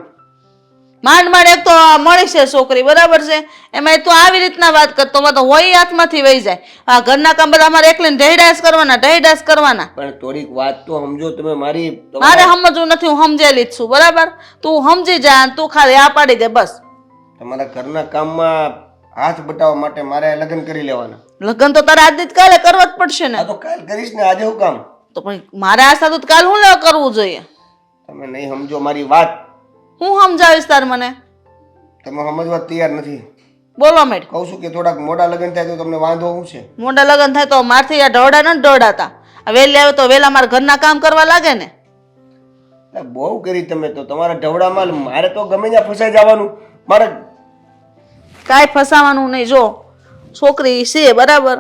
માંડ માંડ એક તો મળી છે છોકરી, બરાબર છે, એમાં તું આવી રીતના વાત કરતો તો હોય હાથમાંથી વહી જાય. આ ઘરના કામ બધા અમારે એકલીને ઢહેડાસ કરવાના. પણ થોડીક વાત તો સમજો તમે મારી. મારે સમજવું નથી, હું સમજેલી જ છું, બરાબર? તું સમજી જા, તું ખાલી આ પાડી દે બસ. તમારા ઘરના કામમાં હાથ બટાવવા માટે મારે લગ્ન કરી લેવાના. લગ્ન તો તારે આજની જ કાલે કરવા જ પડશે ને. આ તો કાલ કરીશ ને, આજે હું કામ? તો પણ મારે આ સાથે કાલ હું લેવા કરવું જોઈએ? તમે નહીં સમજો મારી વાત. હું સમજાવીશ તાર મને? તમે સમજવા તૈયાર નથી. બોલો મેડ. કહું છું કે થોડાક મોટા લગ્ન થાય તો તમને વાંધો શું છે? મોટા લગ્ન થાય તો મારથી આ ઢોડા નથી ઢોડાતા. વહેલી આવે તો વહેલા મારા ઘરના કામ કરવા લાગે ને. બહુ કરી તમે તો. તમારા ઢવડામાં મારે તો ગમે ત્યાં ફસાઈ જવાનું. મારે કાંઈ ફસાવાનું નહીં. જો છોકરી છે બરાબર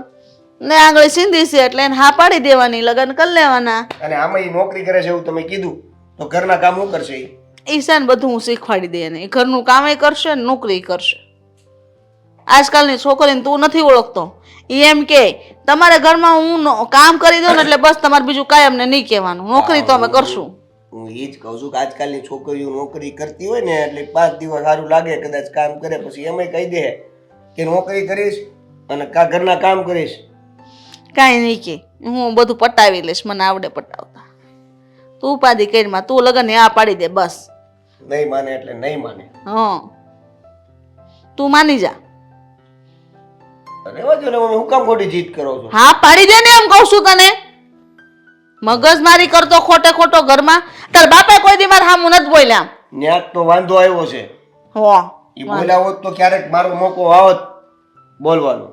ને, આંગળી સિંધી છે એટલે એને હા પાડી દેવાની, લગ્ન કરી લેવાના. અને આમાં ઈ નોકરી કરે છે એવું તમે કીધું, તો ઘરના કામ શું કરશે ઈ? ઈશાન બધું હું શીખવાડી દે ને, એ ઘરનું કામે કરશે ને નોકરી કરશે. આજકાલની છોકરીને તું નથી ઓળખતો, એ એમ કે તમારા ઘરમાં હું કામ કરી દઉં ને એટલે બસ તમારે બીજું કાંઈ અમને નહીં કહેવાનું, નોકરી તો અમે કરશું. હું એ જ કહું છું કે આજકાલની છોકરીઓ નોકરી કરતી હોય ને એટલે 5 દિવસ સારું લાગે, કદાચ કામ કરે, પછી એમાંય કહી દે કે નોકરી કરીશ અને ઘરના કામ કરીશ. કાંઈ નહીં કે, હું બધું પટાવી લઈશ, મને આવડે પટાવતા. તું ઉપાધિ કરીમાં, તું લગન આ પાડી દે બસ. નહીં માને એટલે નહીં માને. હા, તું માની જા. રહેવા દો ને મમ્મી, હું કામ ખોટી જીત કરો છો? હા પાડી દે ને, એમ કહું છું તને. મગજમારી કરતો ખોટે ખોટો ઘરમાં. તાર બાપે કોઈ દી મારા સામું નથી બોલ્યા. ન્યાક તો વાંધો આવ્યો છે. હો, એ બોલ્યા હોત તો ક્યારેક મારો મોકો આવત બોલવાનો.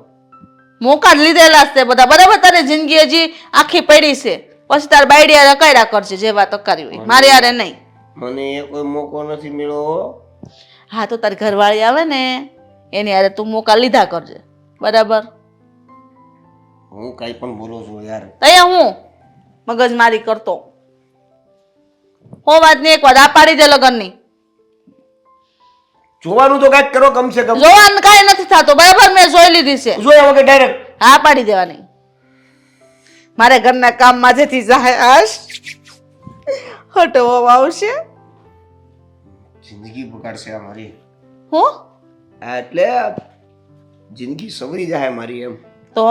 મોકા જ લીધેલા છે બધા, બરાબર? તારી જિંદગી હજી આખી પડી છે, પછી તાર બાયડિયા રકાયડા કરશે જે વાત કરી હોય, મારે યારે નહીં. મને એ કોઈ મોકો નથી મળ્યો. હા તો તારી ઘરવાળી આવે ને એની યારે તું મોકા લીધા કરજે, બરાબર? હું કઈ પણ બોલું છું યાર. તૈયાર હું મગજમારી કરતો હો વાત ની એક વાત આ પાડી દે લગનની. જોવાનું તો કાંઈક કરો કમસે કમ. જોવાનું કાંઈ નથી થતું, બરાબર? મેં જોઈ લીધી છે. જોયા વગર ડાયરેક્ટ હા પાડી દેવાની. મારે ઘરના કામમાં જેથી આશ હટવો આવશે. જિંદગી બગાડશે આ મારી. હું આ એટલે જિંદગી સવરી જાય મારી એમ. તો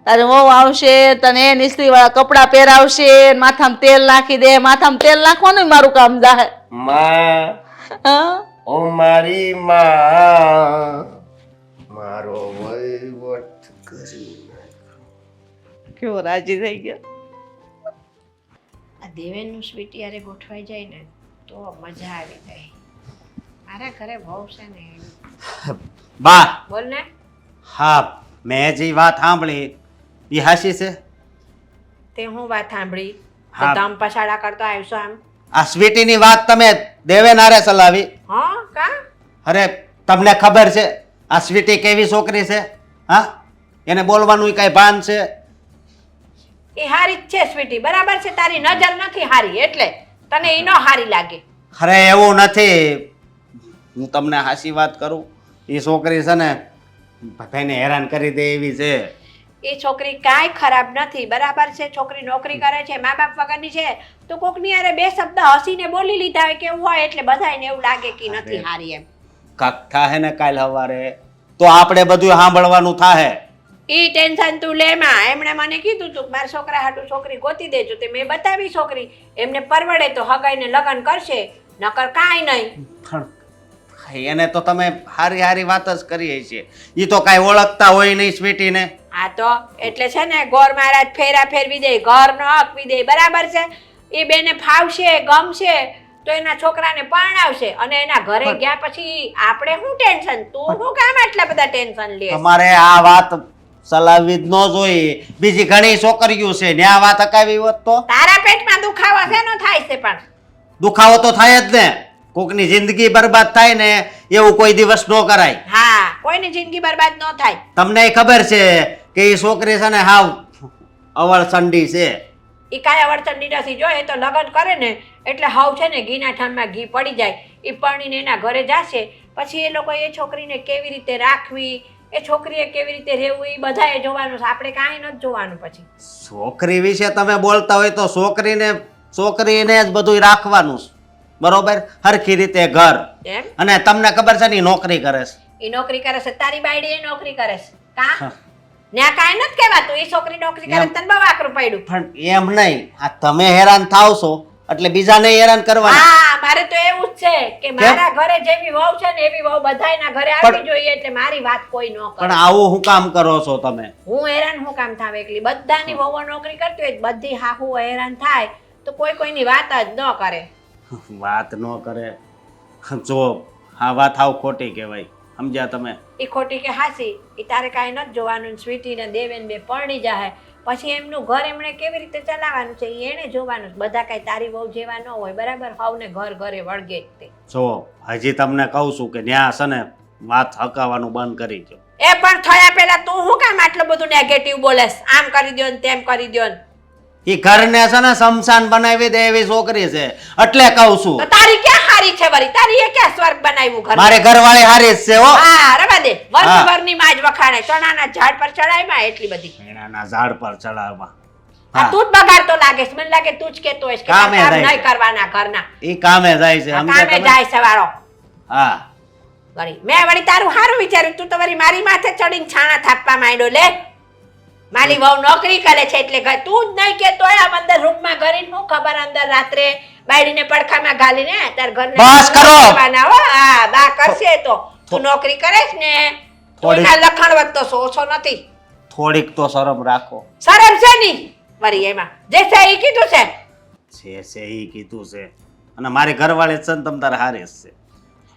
તારે વહુ આવશે, તને નીસરી વાળા કપડા પહેરાવશે, માથામાં તેલ નાખી દે. માથામાં તેલ નાખવાનું મારું કામ જાહે. માં, હા ઓ મારી માં, મારો વહીવટ કરી. કેવો રાજી થઈ ગયો. આ દેવેનનું સ્વીટ યારે ગોઠવાઈ જાય ને તો મજા આવી જાય. મારા ઘરે બહુ છે ને. બા, બોલ ને. હા, મેં જે વાત સાંભળી એ હાસી છે. તે હું વાત સાંભળી? હા. દમ પછાડા કરતો આવશો એમ? આ સ્વીટીની વાત તમે દેવેન હારે ચલાવી. હા કા? અરે તમને ખબર છે આ સ્વીટી કેવી છોકરી છે? હા, એને બોલવાનું કાંઈ ભાન છે? એ હારી જ છે સ્વીટી, બરાબર છે? તારી નજર નથી હારી એટલે તને એ ન હારી લાગે. અરે એવું નથી, હું તમને હાસી વાત કરું, એ છોકરી છે ને ભાઈને હેરાન કરી દે એવી છે. એ છોકરી કાંઈ ખરાબ નથી, બરાબર છે? છોકરી નોકરી કરે છે, મા બાપ વગરની છે, તો કોકની હારે બે શબ્દ હસીને બોલી લીધા હોય કે એવું હોય એટલે બધાને એવું લાગે કે નથી હારી એમ. કાક થાય ને કાલ સવારે તો આપણે બધું સાંભળવાનું થાહે. ઈ ટેન્શન તું લે માં. એમણે મને કીધું તું મારા છોકરા હાટુ છોકરી ગોતી દેજો, તે મેં બતાવી છોકરી. એમને પરવડે તો હગાઈને લગ્ન કરશે, નકર કાંઈ નહીં. પણ એને તો તમે હારી હારી વાત જ કરી છે. ઈ તો કાંઈ ઓળખતા હોય નહીં સ્વીટીને. આ તો એટલે છે ને ગોર મહારાજ ફેરા ફેરવી દે, ઘર ન હકવી દે, બરાબર છે. એ બેને ફાવશે, ગમશે તો એના છોકરાને પરણાવશે, અને એના ઘરે ગયા પછી આપણે શું ટેન્શન? તું શું કામ આટલા બધા ટેન્શન લે? તમારે આ વાત ચલાવવી જ ન જોઈએ. બીજી ઘણી છોકરીઓ છે ને આ વાત અકાવી હોત તો તારા પેટમાં દુખાવો શેનો થાય છે? પણ દુખાવો તો થાય જ ને. કોકની જિંદગી બરબાદ થાય ને એવું કોઈ દિવસ ન કરાય. હા, કોઈની જિંદગી બરબાદ ન થાય. તમને ખબર છે કે એ છોકરી છે ને હાવ અવળ સંડી છે. એ કાંઈ અવડચંડી નથી. જો એ તો લગ્ન કરે ને એટલે હાવ છે ને ઘીના ઠામમાં ઘી પડી જાય. એ પરણીને એના ઘરે જશે પછી એ લોકો એ છોકરીને કેવી રીતે રાખવી, એ છોકરીએ કેવી રીતે રહેવું, એ બધાએ જોવાનું છે. આપણે કાંઈ નથી જોવાનું. પછી છોકરી વિશે તમે બોલતા હોય તો છોકરીને જ બધું રાખવાનું છે, બરોબર? હરખી રીતે ઘર. એમ અને તમને ખબર છે ને ઈ નોકરી કરે છે. એ નોકરી કરે છે, તારી બાયડી એ નોકરી કરે છે. કા ન્યા કાંઈ નથી કહેવાતું. એ છોકરી નોકરી કરે તને બહુ આકરું પડ્યું. પણ એમ નહીં, આ તમે હેરાન થાવ છો એટલે બીજાને હેરાન કરવાના. હા, મારે તો એવું જ છે કે મારા ઘરે જેવી વહુ છે ને એવી વહુ બધાયના ઘરે આવવી જોઈએ. એટલે મારી વાત કોઈ ન કરે. પણ આવું હું કામ કરો છો તમે? હું હેરાન હું કામ થાવ એકલી? બધાની વહુઓ નોકરી કરતી હોય, બધી હાહુઓ હેરાન થાય તો કોઈ કોઈની વાત જ ન કરે. વાત ન કરે જો આ વાત હાવ ખોટી કહેવાય. સમજ્યા તમે? એ ખોટી કે હાસી એ તારે કાંઈ નથી જોવાનું. સ્વીટી ને દેવેન બે પરણી જાય પછી એમનું ઘર એમણે કેવી રીતે ચલાવવાનું છે એ એને જોવાનું. બધા કાંઈ તારી વહુ જેવા ન હોય, બરાબર? હવને ઘર ઘરે વળગે જ તે. જો હજી તમને કહું છું કે ન્યા છે ને વાત હકાવાનું બંધ કરી દો. એ પણ થયા પહેલા તું શું કામ આટલું બધું નેગેટિવ બોલેસ? આમ કરી દ્યો ને તેમ કરી દ્યો ને. એ ઘરને છે ને શમશાન બનાવી દે એવી છોકરી છે એટલે કહું છું. તો તારી ક્યાં હારી છે વળી? તારી એ ક્યાં સ્વર્ગ બનાવ્યું ઘર? મારે ઘરવાળી હારી જ છે હો. હા, રવા દે. વરની માં જ વખાણે. ચણાના ઝાડ પર ચડાયમાં એટલી બધી. એના ઝાડ પર ચડાવવા. આ તું જ બગાડતો લાગે છે. મને લાગે તું જ કેતો હોઈશ કે કામે કામ જાય નહીં છે. કરવાના ઘરના. એ કામે જાય છે. સમજ્યા કામે તમે? જાય સવારો. હા, વળી મેં વળી તારું સારું વિચાર્યું. તું તો વળી મારી માથે ચડીને છાણા થાપવા માંડ્યો. લે, મારી વહુ નોકરી કરે છે એટલે તું જ નહીં કેતો આમ અંદર રૂમમાં ઘરીને શું ખબર અંદર રાત્રે બાયડીને પડખામાં ઘાલીને તાર ઘરને બસ કરો. હો. હા, બા કરશે તો. તું નોકરી કરે છે ને તું એના લખણ વધતો ઓછો નથી. થોડીક તો શરમ રાખો. શરમ છે ની વળી એમાં જે છે એ કીધું છે. છે ઈ કીધું છે. અને મારી ઘરવાળી છે ને તમ તારે હારી જ છે.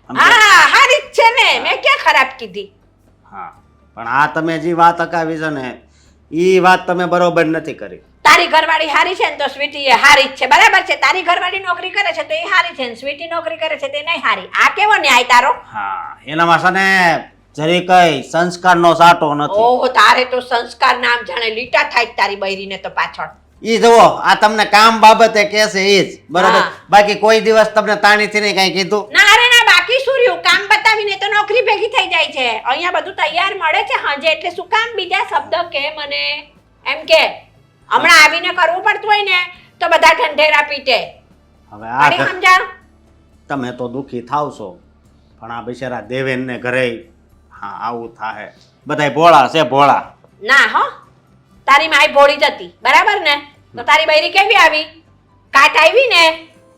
સમજ્યા? હા, હારી જ છે ને. મેં ક્યાં ખરાબ કીધી? હા, પણ આ તમે જે વાત અકાવી છે ને ઈ વાત તમે બરોબર નથી કરી. તારી ઘરવાળી હારી છે ને તો સ્વીટી એ હારી જ છે, બરાબર છે? તારી ઘરવાળી નોકરી કરે છે તો એ હારી છે ને સ્વીટી નોકરી કરે છે તે નહીં હારી. આ કેવો ન્યાય તારો? હા, એનામાં છે ને જરી કઈ સંસ્કારનો સાટો નથી. ઓહો, તારે તો સંસ્કાર નામ જાણે લીટા થાય જ તારી બૈરીને તો પાછળ. ઈ જુઓ આ તમને કામ બાબતે કહેશે ઈ જ બરોબર. હા. બાકી કોઈ દિવસ તમને તાણીથી નહીં કઈ કીધું? ના રે ના, બાકી શું રહ્યું? કામ બતાવીને તો નોકરી ભેગી થઈ જાય છે. અહીંયા બધું તૈયાર મળે છે હાંજે, એટલે શું કામ બીજા શબ્દ કે મને? એમ કે હમણાં આવીને કરવું પડતું હોય ને તો બધા ઠંઢેરા પીટે. હવે વળી આ સમજાવ. તમે તો દુખી થાવ છો પણ આ બિચારા દેવેનને ઘરે હા આવું થાય. બધાય ભોળા છે ભોળા. ના હો, તારી માય ભોળી જતી, બરાબર ને? તો તારી બૈરી કેવી આવી? કાટ આવી ને?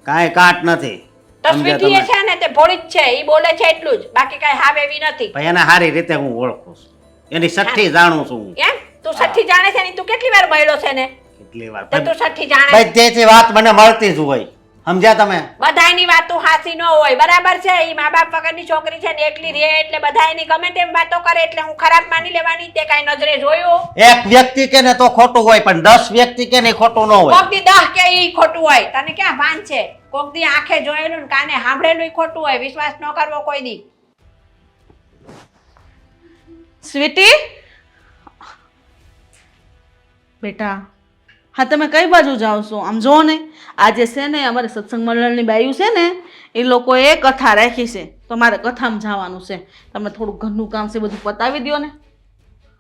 કાંઈ કાટ નથી. તો સમજ્યા સ્વીટી એ તમે? છે ને તે ભોળી જ છે. ઈ બોલે છે એટલું જ, બાકી કઈ હાવ એવી નથી. ભાઈ એને સારી રીતે હું ઓળખું છું. એની સઠ્ઠી જાણું છું હું. એમ તું સઠ્ઠી જાણે છે ને? તું કેટલી વાર મળ્યો છે ને? કેટલી વાર તો તું સઠ્ઠી જાણે? ભાઈ તેથી વાત મને મળતી જ હોય. સમજ્યા તમે? બધાયની વાતો હાસી ન હોય, બરાબર છે? ઈ મા બાપ વગરની છોકરી છે ને એકલી રહે એટલે બધા એની ગમે તેમ વાતો કરે એટલે હું ખરાબ માની લેવાની? તે કઈ નજરે જોયું? એક વ્યક્તિ કે ને તો ખોટું હોય પણ 10 વ્યક્તિ કે ને ખોટું ન હોય. કોક દી 10 કે ઈ ખોટું હોય. તને ક્યાં ભાન છે? કોક દી આંખે જોયેલું ને કાને સાંભળેલું ખોટું હોય. વિશ્વાસ ન કરવો કોઈ દી. સ્વીટી બેટા, હા તમે કઈ બાજુ જાઓ છો? આમ જો ને, આજે છે ને અમારે સત્સંગ મંડળની બાયું છે ને એ લોકોએ કથા રાખી છે તો મારે કથામાં જવાનું છે. તમે થોડું ઘરનું કામ છે બધું પતાવી દો ને.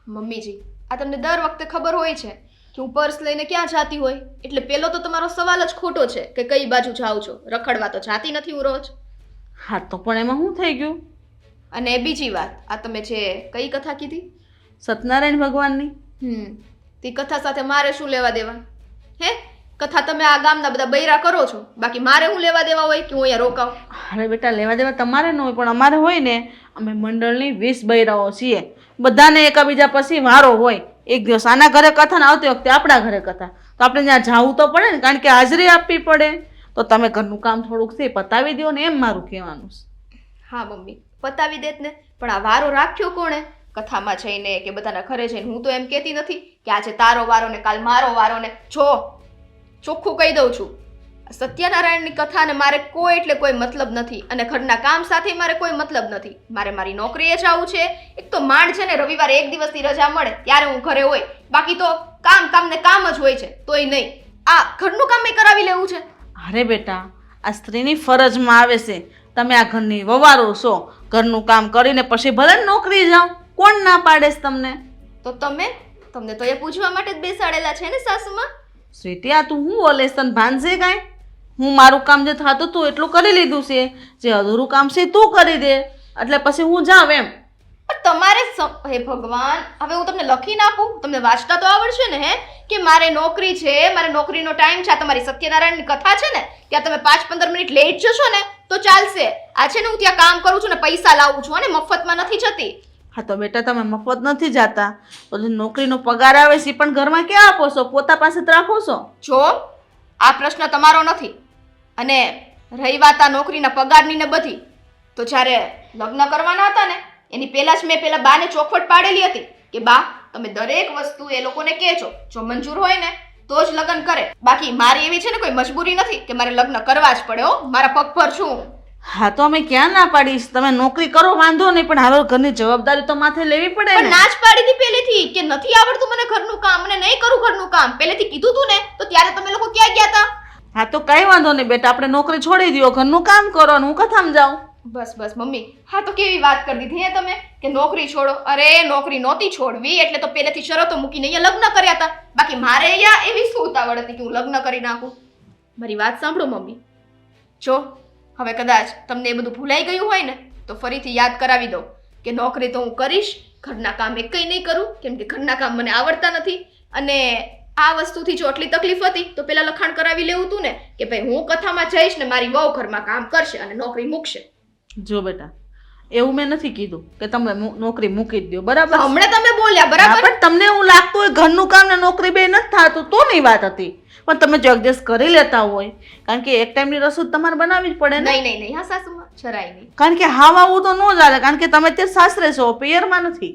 મમ્મીજી, આ તમને દર વખતે ખબર હોય છે કે હું પર્સ લઈને ક્યાં જાતી હોય, એટલે પેલો તો તમારો સવાલ જ ખોટો છે કે કઈ બાજુ જાઓ છો. રખડવા તો જાતી નથી હું રોજ. હા તો પણ એમાં શું થઈ ગયું? અને બીજી વાત, આ તમે જે કઈ કથા કીધી? સત્યનારાયણ ભગવાનની. તે કથા સાથે મારે શું લેવા દેવા? હે, કથા તમે આ ગામના બધા બૈરા કરો છો, બાકી મારે શું લેવા દેવા હોય કે હું અહીંયા રોકાઉં? અરે બેટા, લેવા દેવા તમારે ન હોય, પણ અમારે હોય ને. અમે મંડળની 20 બૈરાઓ છીએ, બધાને એકબીજા પછી વારો હોય. એક દિવસ આના ઘરે કથા ને આવતી વખતે આપણા ઘરે કથા, તો આપણે ત્યાં જવું તો પડે ને, કારણ કે હાજરી આપવી પડે. તો તમે ઘરનું કામ થોડુંક છે પતાવી દો ને, એમ મારું કહેવાનું છે. હા મમ્મી, પતાવી દેત ને, પણ આ વારો રાખ્યો કોણે? કથામાં જઈને કે બધાના ઘરે જઈને? હું તો એમ કહેતી નથી કે આજે તારો વારો ને કાલ મારો વારો ને. જો ચોખ્ખું કહી દઉં છું, સત્યનારાયણની કથાને મારે કોઈ એટલે કોઈ મતલબ નથી, અને ઘરના કામ સાથે મારે કોઈ મતલબ નથી. મારે મારી નોકરીએ જવું છે. એક તો માંડ છે ને રવિવારે એક દિવસની રજા મળે ત્યારે હું ઘરે હોય, બાકી તો કામ ને કામ જ હોય છે. તોય નહીં, આ ઘરનું કામ કરાવી લેવું છે. અરે બેટા, આ સ્ત્રીની ફરજમાં આવે છે. તમે આ ઘરની વવારો છો, ઘરનું કામ કરીને પછી ભલે ને નોકરી જાઓ, કોણ ના પાડે છે તમને? તો તમને તો એ પૂછવા માટે જ બેસાડેલા છે ને સાસુમાં. સ્વીટી, આ તું હું બોલે તને ભાનશે કાંઈ? હું મારું કામ જે થતું હતું એટલું કરી લીધું છે, જે અધૂરું કામ છે તું કરી દે, એટલે પછી હું જાઉં એમ. પણ તમારે હે ભગવાન, હવે હું તમને લખીને આપું? તમને વાંચતા તો આવડશે ને? હે, કે મારે નોકરી છે, મારે નોકરીનો ટાઈમ છે. આ તમારી સત્યનારાયણની કથા છે ને, ત્યાં તમે 5-15 મિનિટ લેટ જશો ને તો ચાલશે. આ છે ને હું ત્યાં કામ કરું છું ને પૈસા લાવું છું, અને મફતમાં નથી જતી. હા તો બેટા, તમે મફત નથી જાતા, તો જે નોકરીનો પગાર આવે છે પણ ઘરમાં ક્યાં આપો છો? પોતા પાસે જ રાખો છો? જો આ પ્રશ્ન તમારો નથી, અને રહી વાત આ નોકરીના પગારની ને બધી, તો જ્યારે લગ્ન કરવાના હતા ને એની પહેલા જ મેં પેલા બાને ચોખવટ પાડેલી હતી કે બા, તમે દરેક વસ્તુ એ લોકોને કહેજો, જો મંજૂર હોય ને તો જ લગ્ન કરે. બાકી મારી એવી છે ને કોઈ મજબૂરી નથી કે મારે લગ્ન કરવા જ પડે. હો, મારા પગ પર છું. હા તો અમે ક્યાં ના પાડીશ? તમે નોકરી કરો વાંધો નહીં, પણ હવે ઘરની જવાબદારી તો માથે લેવી પડે પણ ને. ના જ પાડી હતી પહેલેથી કે નથી આવડતું મને ઘરનું કામ, મને નહીં કરું ઘરનું કામ. પહેલેથી કીધું તું ને, તો ત્યારે તમે લોકો ક્યાં ગયા હતા? હા તો કઈ વાંધો નહીં બેટા, આપણે નોકરી છોડી દો, ઘરનું કામ કરો ને હું કથામાં જાઉં. બસ મમ્મી, હા તો કેવી વાત કરી દીધી હે તમે કે નોકરી છોડો. અરે નોકરી નહોતી છોડવી, એટલે તો પહેલેથી શરતો મૂકીને અહીંયા લગ્ન કર્યા હતા. બાકી મારે અહીંયા એવી શું ઉતાવળ હતી કે હું લગ્ન કરી નાખું? મારી વાત સાંભળો મમ્મી, જો હવે કદાચ તમને એ બધું ભૂલાઈ ગયું હોય ને તો ફરીથી યાદ કરાવી દો કે નોકરી તો હું કરીશ, ઘરના કામ એકઈ નહીં કરું, કેમ કે ઘરના કામ મને આવડતા નથી. અને આ વસ્તુથી જો આટલી તકલીફ હતી તો પેલા લખાણ કરાવી લેવું હતું ને કે ભાઈ હું કથામાં જઈશ ને મારી વહુ ઘરમાં કામ કરશે અને નોકરી મૂકશે. જો બેટા, એવું મેં નથી કીધું કે તમે નોકરી મૂકી જ દો, બરાબર? હમણાં તમે બોલ્યા બરાબર, પણ તમને એવું લાગતું હોય ઘરનું કામ ને નોકરી બે નથી થતું તો ની વાત હતી, પણ તમે જો એડજસ્ટ કરી લેતા હોય, કારણ કે એક ટાઈમની રસોઈ તમારે બનાવવી જ પડે ને. નહીં હા સાસુમાં, જરાય નહીં. કારણ કે હાવ આવું તો ન ચાલે, કારણ કે તમે તે સાસરે છો, પિયરમાં નથી.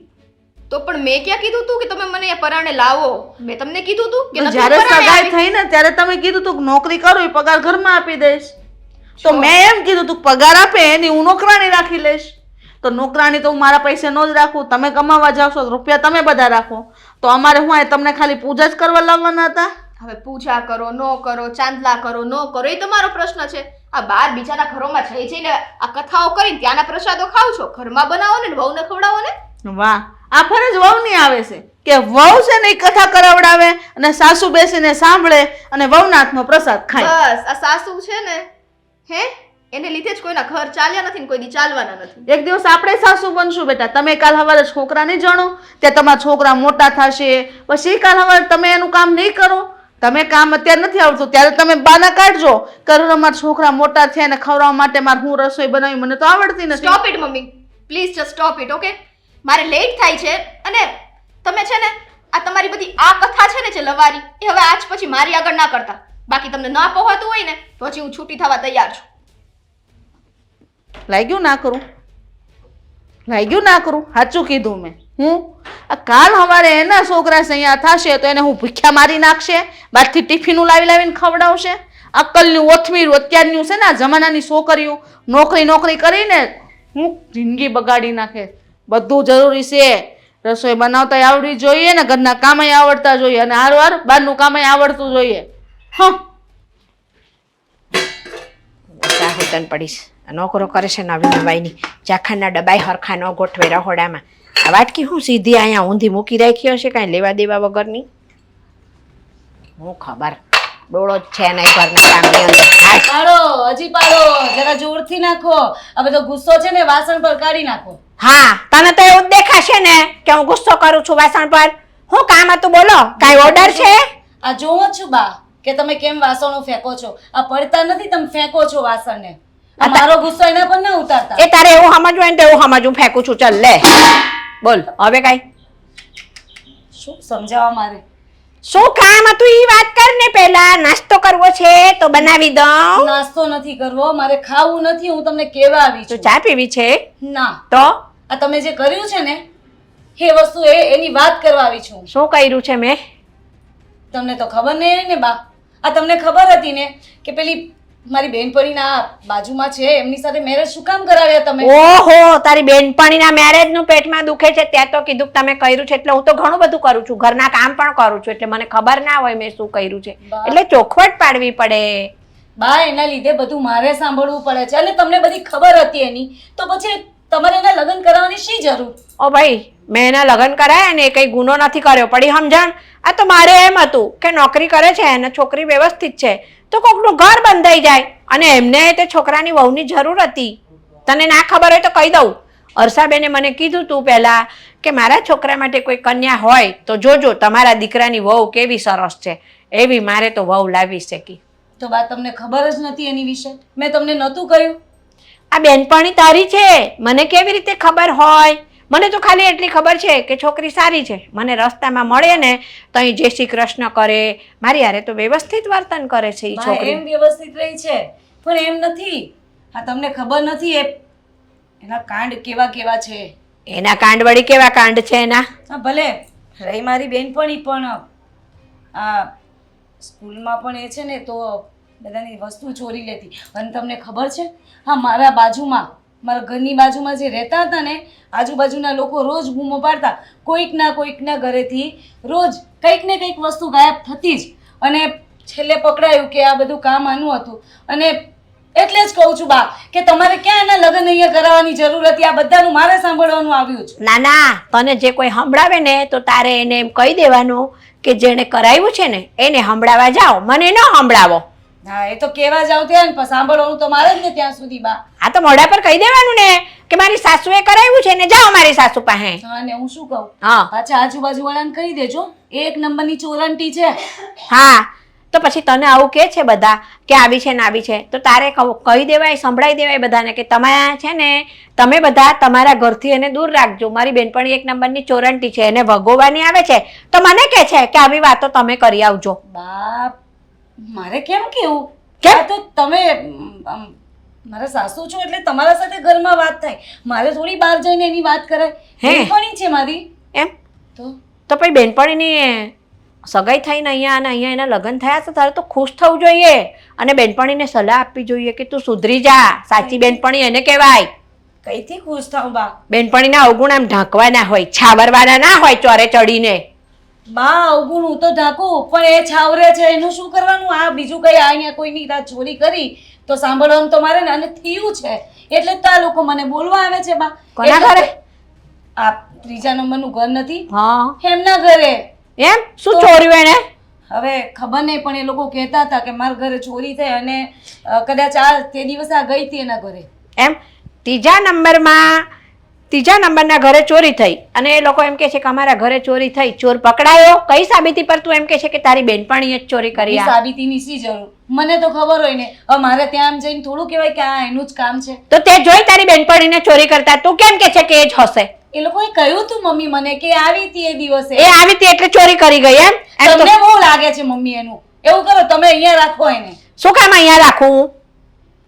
તો પણ મેં ક્યાં કીધું તું કે તમે મને અહીંયા પરાણે લાવો? મેં તમને કીધું તું કે નથી જ્યારે પરાણે સગાઈ આવી? થઈ ને ત્યારે તમે કીધું તું કે નોકરી કરું એ પગાર ઘરમાં આપી દઈશ, તો મેં એમ કીધું તું પગાર આપે એની હું નોકરાણી રાખી લઈશ. તો નોકરાણી તો હું મારા પૈસે ન જ રાખું, તમે કમાવા જાવ છો રૂપિયા તમે બધા રાખો, તો અમારે હું આ તમને ખાલી પૂજા જ કરવા લાવવાના હતા? હવે પૂજા કરો ન કરો, ચાંદલા કરો ન કરો, એ તમારો પ્રશ્ન છે. આ બાર બીજાના ઘરોમાં જઈને આ કથાઓ કરીને ત્યાંના પ્રસાદો ખાવ છો, ઘરમાં બનાવો ને વહુને ખવડાવો ને. વાહ, આ ફરજ વહુની આવે છે કે વહુ છે ને એ કથા કરાવડાવે અને સાસુ બેસીને સાંભળે અને વહુના હાથનો પ્રસાદ ખાય. બસ આ સાસુ છે ને, હે, એને લીધે જ કોઈના ઘર ચાલ્યા નથી ને કોઈ દી ચાલવાના નથી. એક દિવસ આપણે સાસુ બનશું બેટા. તમે કાલ સવારે છોકરા નહીં જાણો, ત્યાં તમારા છોકરા મોટા થશે, પછી કાલ સવારે તમે એનું કામ નહીં કરો. તમે કામ અત્યારે નથી આવડતું ત્યારે તમે બાના કાઢજો, કરો અમારા છોકરા મોટા થયા ને ખવડાવવા માટે મારે હું રસોઈ બનાવી મને તો આવડતી નથી. Stop it mummy, please just stop it. Okay, મારે લેટ થાય છે, અને તમે છે ને આ તમારી બધી આ કથા છે ને જે લવારી, એ હવે આજ પછી મારી આગળ ના કરતા. બાકી તમને ના પહોંચતું હોય ને તો હજી હું છૂટી થવા તૈયાર છું. લાગ્યું ના કરું, લાગ્યું ના કરું, સાચું કીધું મેં. હું આ કાલ સવારે એના છોકરા છે અહીંયા થશે તો એને હું ભૂખ્યા મારી નાખશે, બહારથી ટિફિનું લાવીને ખવડાવશે. અક્કલનું ઓથમીરું અત્યારનું છે ને આ જમાનાની છોકરીઓ નોકરી કરીને હું જિંદગી બગાડી નાખે. બધું જરૂરી છે, રસોઈ બનાવતા આવડવી જોઈએ ને ઘરના કામય આવડતા જોઈએ, અને હાર બહારનું કામય આવડતું જોઈએ. ચાહુતન પડીશ. નોકરો કરે છે નવી નવાઈની, ચાખાના ડબ્બાઈ હરખા ન ગોઠવે રહોડામાં. આ વાટકી હું સીધી અહીંયા ઊંધી મૂકી રાખી હશે કાંઈ લેવા દેવા વગરની? હું ખબર, ડોળો જ છે નહીં ઘરના કામની અંદર. પાડો, હજી પાડો, જરા જોરથી નાખો. આ બધો ગુસ્સો છે ને વાસણ પર કાઢી નાખો. હા, તને તો એવું જ દેખાશે ને કે હું ગુસ્સો કરું છું વાસણ પર. હું કામ હતું બોલો? કાંઈ ઓર્ડર છે? આ જોવો છું બા કે તમે કેમ વાસણો ફેંકો છો. આ પડતા નથી, તમે ફેંકો છો વાસણને. આ મારો ગુસ્સો એના પર ના ઉતારતા. એ તારે એવું સમજવું હોય ને તો એવું સમજવું, ફેંકું છું. ચાલ લે બોલ હવે કાંઈ. શું સમજાવવા મારે? શું કામ હતું ઈ વાત કર ને પહેલા. નાસ્તો કરવો છે તો બનાવી દઉં. નાસ્તો નથી કરવો, મારે ખાવું નથી. હું તમને કેવા આવી તો છું. ચા પીવી છે? ના, તો આ તમે જે કર્યું છે ને એ વસ્તુ એની વાત કરવા આવી છું. શું કર્યું છે મેં? તમને તો ખબર નહીં હોય ને બા. આ તમને ખબર હતી ને કે પેલી મારી બેનપણીના બાજુમાં છે એમની સાથે મેરેજ શું કામ કરાવ્યા તમે? ઓહો, તારી બેનપણીના મેરેજ નું પેટમાં દુખે છે ત્યાં તો કીધું કે તમે કર્યું છે. એટલે હું તો ઘણું બધું કરું છું, ઘરના કામ પણ કરું છું, એટલે મને ખબર ના હોય મેં શું કર્યું છે. એટલે ચોખવટ પાડવી પડે. બા એના લીધે બધું મારે સાંભળવું પડે છે અને તમને બધી ખબર હતી એની, તો પછી તમારે એના લગ્ન કરાવવાની શી જરૂર? ઓ ભાઈ, મેં એના લગ્ન કરાયા ને કઈ ગુનો નથી કર્યો, પડી સમજણ? આ તો મારે એમ હતું કે નોકરી કરે છે અને છોકરી વ્યવસ્થિત છે તો કોકનું ઘર બંધાઈ જાય, અને એમને તે છોકરાની વહુની જરૂર હતી. તને ના ખબર હોય તો કહી દઉં, અરસાબેને મને કીધું તું પહેલા કે મારા છોકરા માટે કોઈ કન્યા હોય તો જોજો, તમારા દીકરાની વહુ કેવી સરસ છે, એવી મારે તો વહુ લાવી શકી. તો બા તમને ખબર જ નથી એની વિશે? મેં તમને નહોતું કહ્યું? આ બેનપણી તારી છે, મને કેવી રીતે ખબર હોય? મને તો ખાલી એટલી ખબર છે કે છોકરી સારી છે. મને રસ્તામાં મળે ને તો અહીં જય શ્રી કૃષ્ણ કરે, મારી હારે તો વ્યવસ્થિત વર્તન કરે છે એ બા છોકરી. એમ વ્યવસ્થિત રહી છે પણ એમ નથી. આ તમને ખબર નથી એના કાંડ કેવા કેવા છે. એના કાંડ વળી કેવા કાંડ છે એના? હા ભલે રહી મારી બેનપણી, પણ આ સ્કૂલમાં પણ એ છે ને તો બધાની વસ્તુ ચોરી લેતી. અને તમને ખબર છે, હા મારા બાજુમાં, મારા ઘરની બાજુમાં જે રહેતા હતા ને, આજુબાજુના લોકો રોજ બૂમો પાડતા, કોઈકના ઘરેથી રોજ કંઈક ને કંઈક વસ્તુ ગાયબ થતી જ. અને છેલ્લે પકડાયું કે આ બધું કામ આનું હતું. અને એટલે જ કહું છું બા કે તમારે ક્યાં એના લગ્ન અહીંયા કરાવવાની જરૂર હતી? આ બધાનું મારે સાંભળવાનું આવ્યું છે. ના ના, તને જે કોઈ સંભળાવે ને તો તારે એને એમ કહી દેવાનું કે જેણે કરાવ્યું છે ને એને સંભળાવા જાઓ, મને ન સંભળાવો. હા એ તો કેવા જાવ ત્યાં ને સાંભળવાનું તો મારે જ ને ત્યાં સુધી બા. આ તો મોઢા પર કહી દેવાનું ને કે મારી સાસુએ કરાવ્યું છે ને જાઓ મારી સાસુ પાસે. હા ને હું શું કહું, હા પાછા આજુબાજુ વાળાને કહી દેજો, એક નંબરની ચોરંટી છે. હા, તો પછી તને આવું કે છે બધા કે આવી છે ને આવી છે, તો તારે કહી દેવાય, સંભળાઈ દેવાય બધાને કે તમે છે ને તમે બધા તમારા ઘરથી એને દૂર રાખજો. મારી બેનપણી એક નંબરની ચોરંટી છે, એને ભગોવાની આવે છે તો મને કહે છે કે આવી વાતો તમે કરી આવજો. બાપ મારે કેમ કેવું? કેમ? આ તો તમે મારા સાસુ છો એટલે તમારા સાથે ઘરમાં વાત થાય, મારે થોડી બહાર જઈને એની વાત કરાય. હે? બેનપણી છે મારી. એમ તો પછી બેનપણીની સગાઈ થઈને અહીંયા અને અહીંયા એના લગ્ન થયા તો તારે તો ખુશ થવું જોઈએ અને બેનપણીને સલાહ આપવી જોઈએ કે તું સુધરી જા. સાચી બેનપણી એને કહેવાય. કઈથી ખુશ થાવ બા? બેનપણીના અવગુણ આમ ઢાંકવાના હોય, છાવરવાના ના હોય ચોરે ચડીને. બા અવગુણ હું તો ઢાંકું, પણ એ છાવરે છે એનું શું કરવાનું? આ બીજું કઈ અહીંયા કોઈની રાત ચોરી કરી તો સાંભળવાનું તો મારે ને, અને થયું છે એટલે જ તો આ લોકો મને બોલવા આવે છે બા. કોના એટલે ઘરે? આ ત્રીજા નંબરનું ઘર નથી હા, એમના ઘરે. એમ શું ચોર્યું એને? હવે ખબર નહીં પણ એ લોકો કહેતા હતા કે મારા ઘરે ચોરી થઈ અને કદાચ આ તે દિવસે આ ગઈ હતી એના ઘરે. એમ ત્રીજા નંબરના ઘરે ચોરી થઈ અને એ લોકો એમ કે છે કે અમારા ઘરે ચોરી થઈ, ચોર પકડાયો. કઈ સાબિતી પર તું એમ કે છે કે તારી બેનપણીએ જ ચોરી કરી? આ સાબિતીની શી જરૂર? મને તો ખબર હોય ને. હવે મારે ત્યાં આમ જઈને થોડું કહેવાય કે આ એનું જ કામ છે. તો તે જોઈ તારી બેનપણીને ચોરી કરતા, તું કેમ કે છે કે એ જ હશે? એ લોકોએ કહ્યું તું મમ્મી મને કે આવી હતી એ દિવસે. એ આવી હતી એટલે ચોરી કરી ગઈ એમ? એમ તો તમને બહુ લાગે છે મમ્મી એનું. એવું કરો તમે અહીંયા રાખો એને. શું કામ અહીંયા રાખું?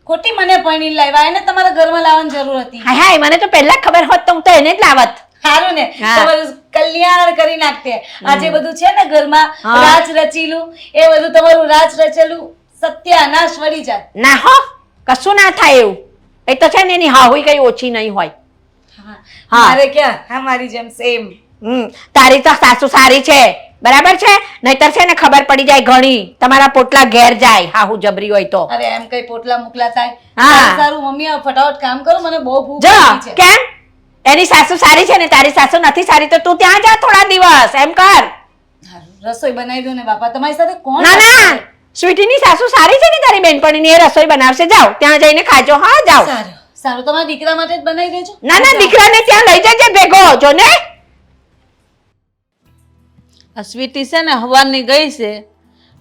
ખોટી મને પૈણી લાવ્યા, એને તમારા ઘરમાં લાવવાની જરૂર હતી. હાય હાય, મને તો પહેલા ખબર હોત તો હું તો એને જ લાવત. સારું ને, હા. તમારું કલ્યાણ કરી નાખતે. આ જે બધું છે ને ઘરમાં હા. રાજ રચીલું, એ બધું તમારું રાજ રચેલું સત્યાનાશ વળી જાય. ના હો, કશું ના થાય એવું. એ તો છે ને એની હાહુઈ કઈ ઓછી નહીં હોય. હા. હા. મારે ક્યાં? હા મારી જેમ સેમ. તારી તો સાસુ સારી છે, બરાબર છે? નહીતર છે ને ખબર પડી જાય ઘણી, તમારા પોટલા ઘેર જાય હાહુ જબરી હોય તો. અરે એમ કઈ પોટલા મુકલા થાય? હા. સારું, સારું મમ્મી હવે ફટાફટ કામ કરો, મને બહુ ભૂખ જો લાગી છે. કેમ એની સાસુ સારી છે ને તારી સાસુ નથી સારી, તો તું ત્યાં જા થોડા દિવસ, એમ કર. હારું, રસોઈ બનાવી દો ને બાપા. તમારી સાથે કોણ ના ના, રહેશે? સ્વીટીની સાસુ સારી છે ને તારી બેનપણીની, એ રસોઈ બનાવશે. જાઓ ત્યાં જઈને ખાજો. હા જાઓ. સારું સારું તમારા દીકરા માટે જ બનાવી દેજો. ના ના દીકરાને ત્યાં લઈ જજે ભેગો જો ને. આ સ્વીટી છે ને હવારની ગઈ છે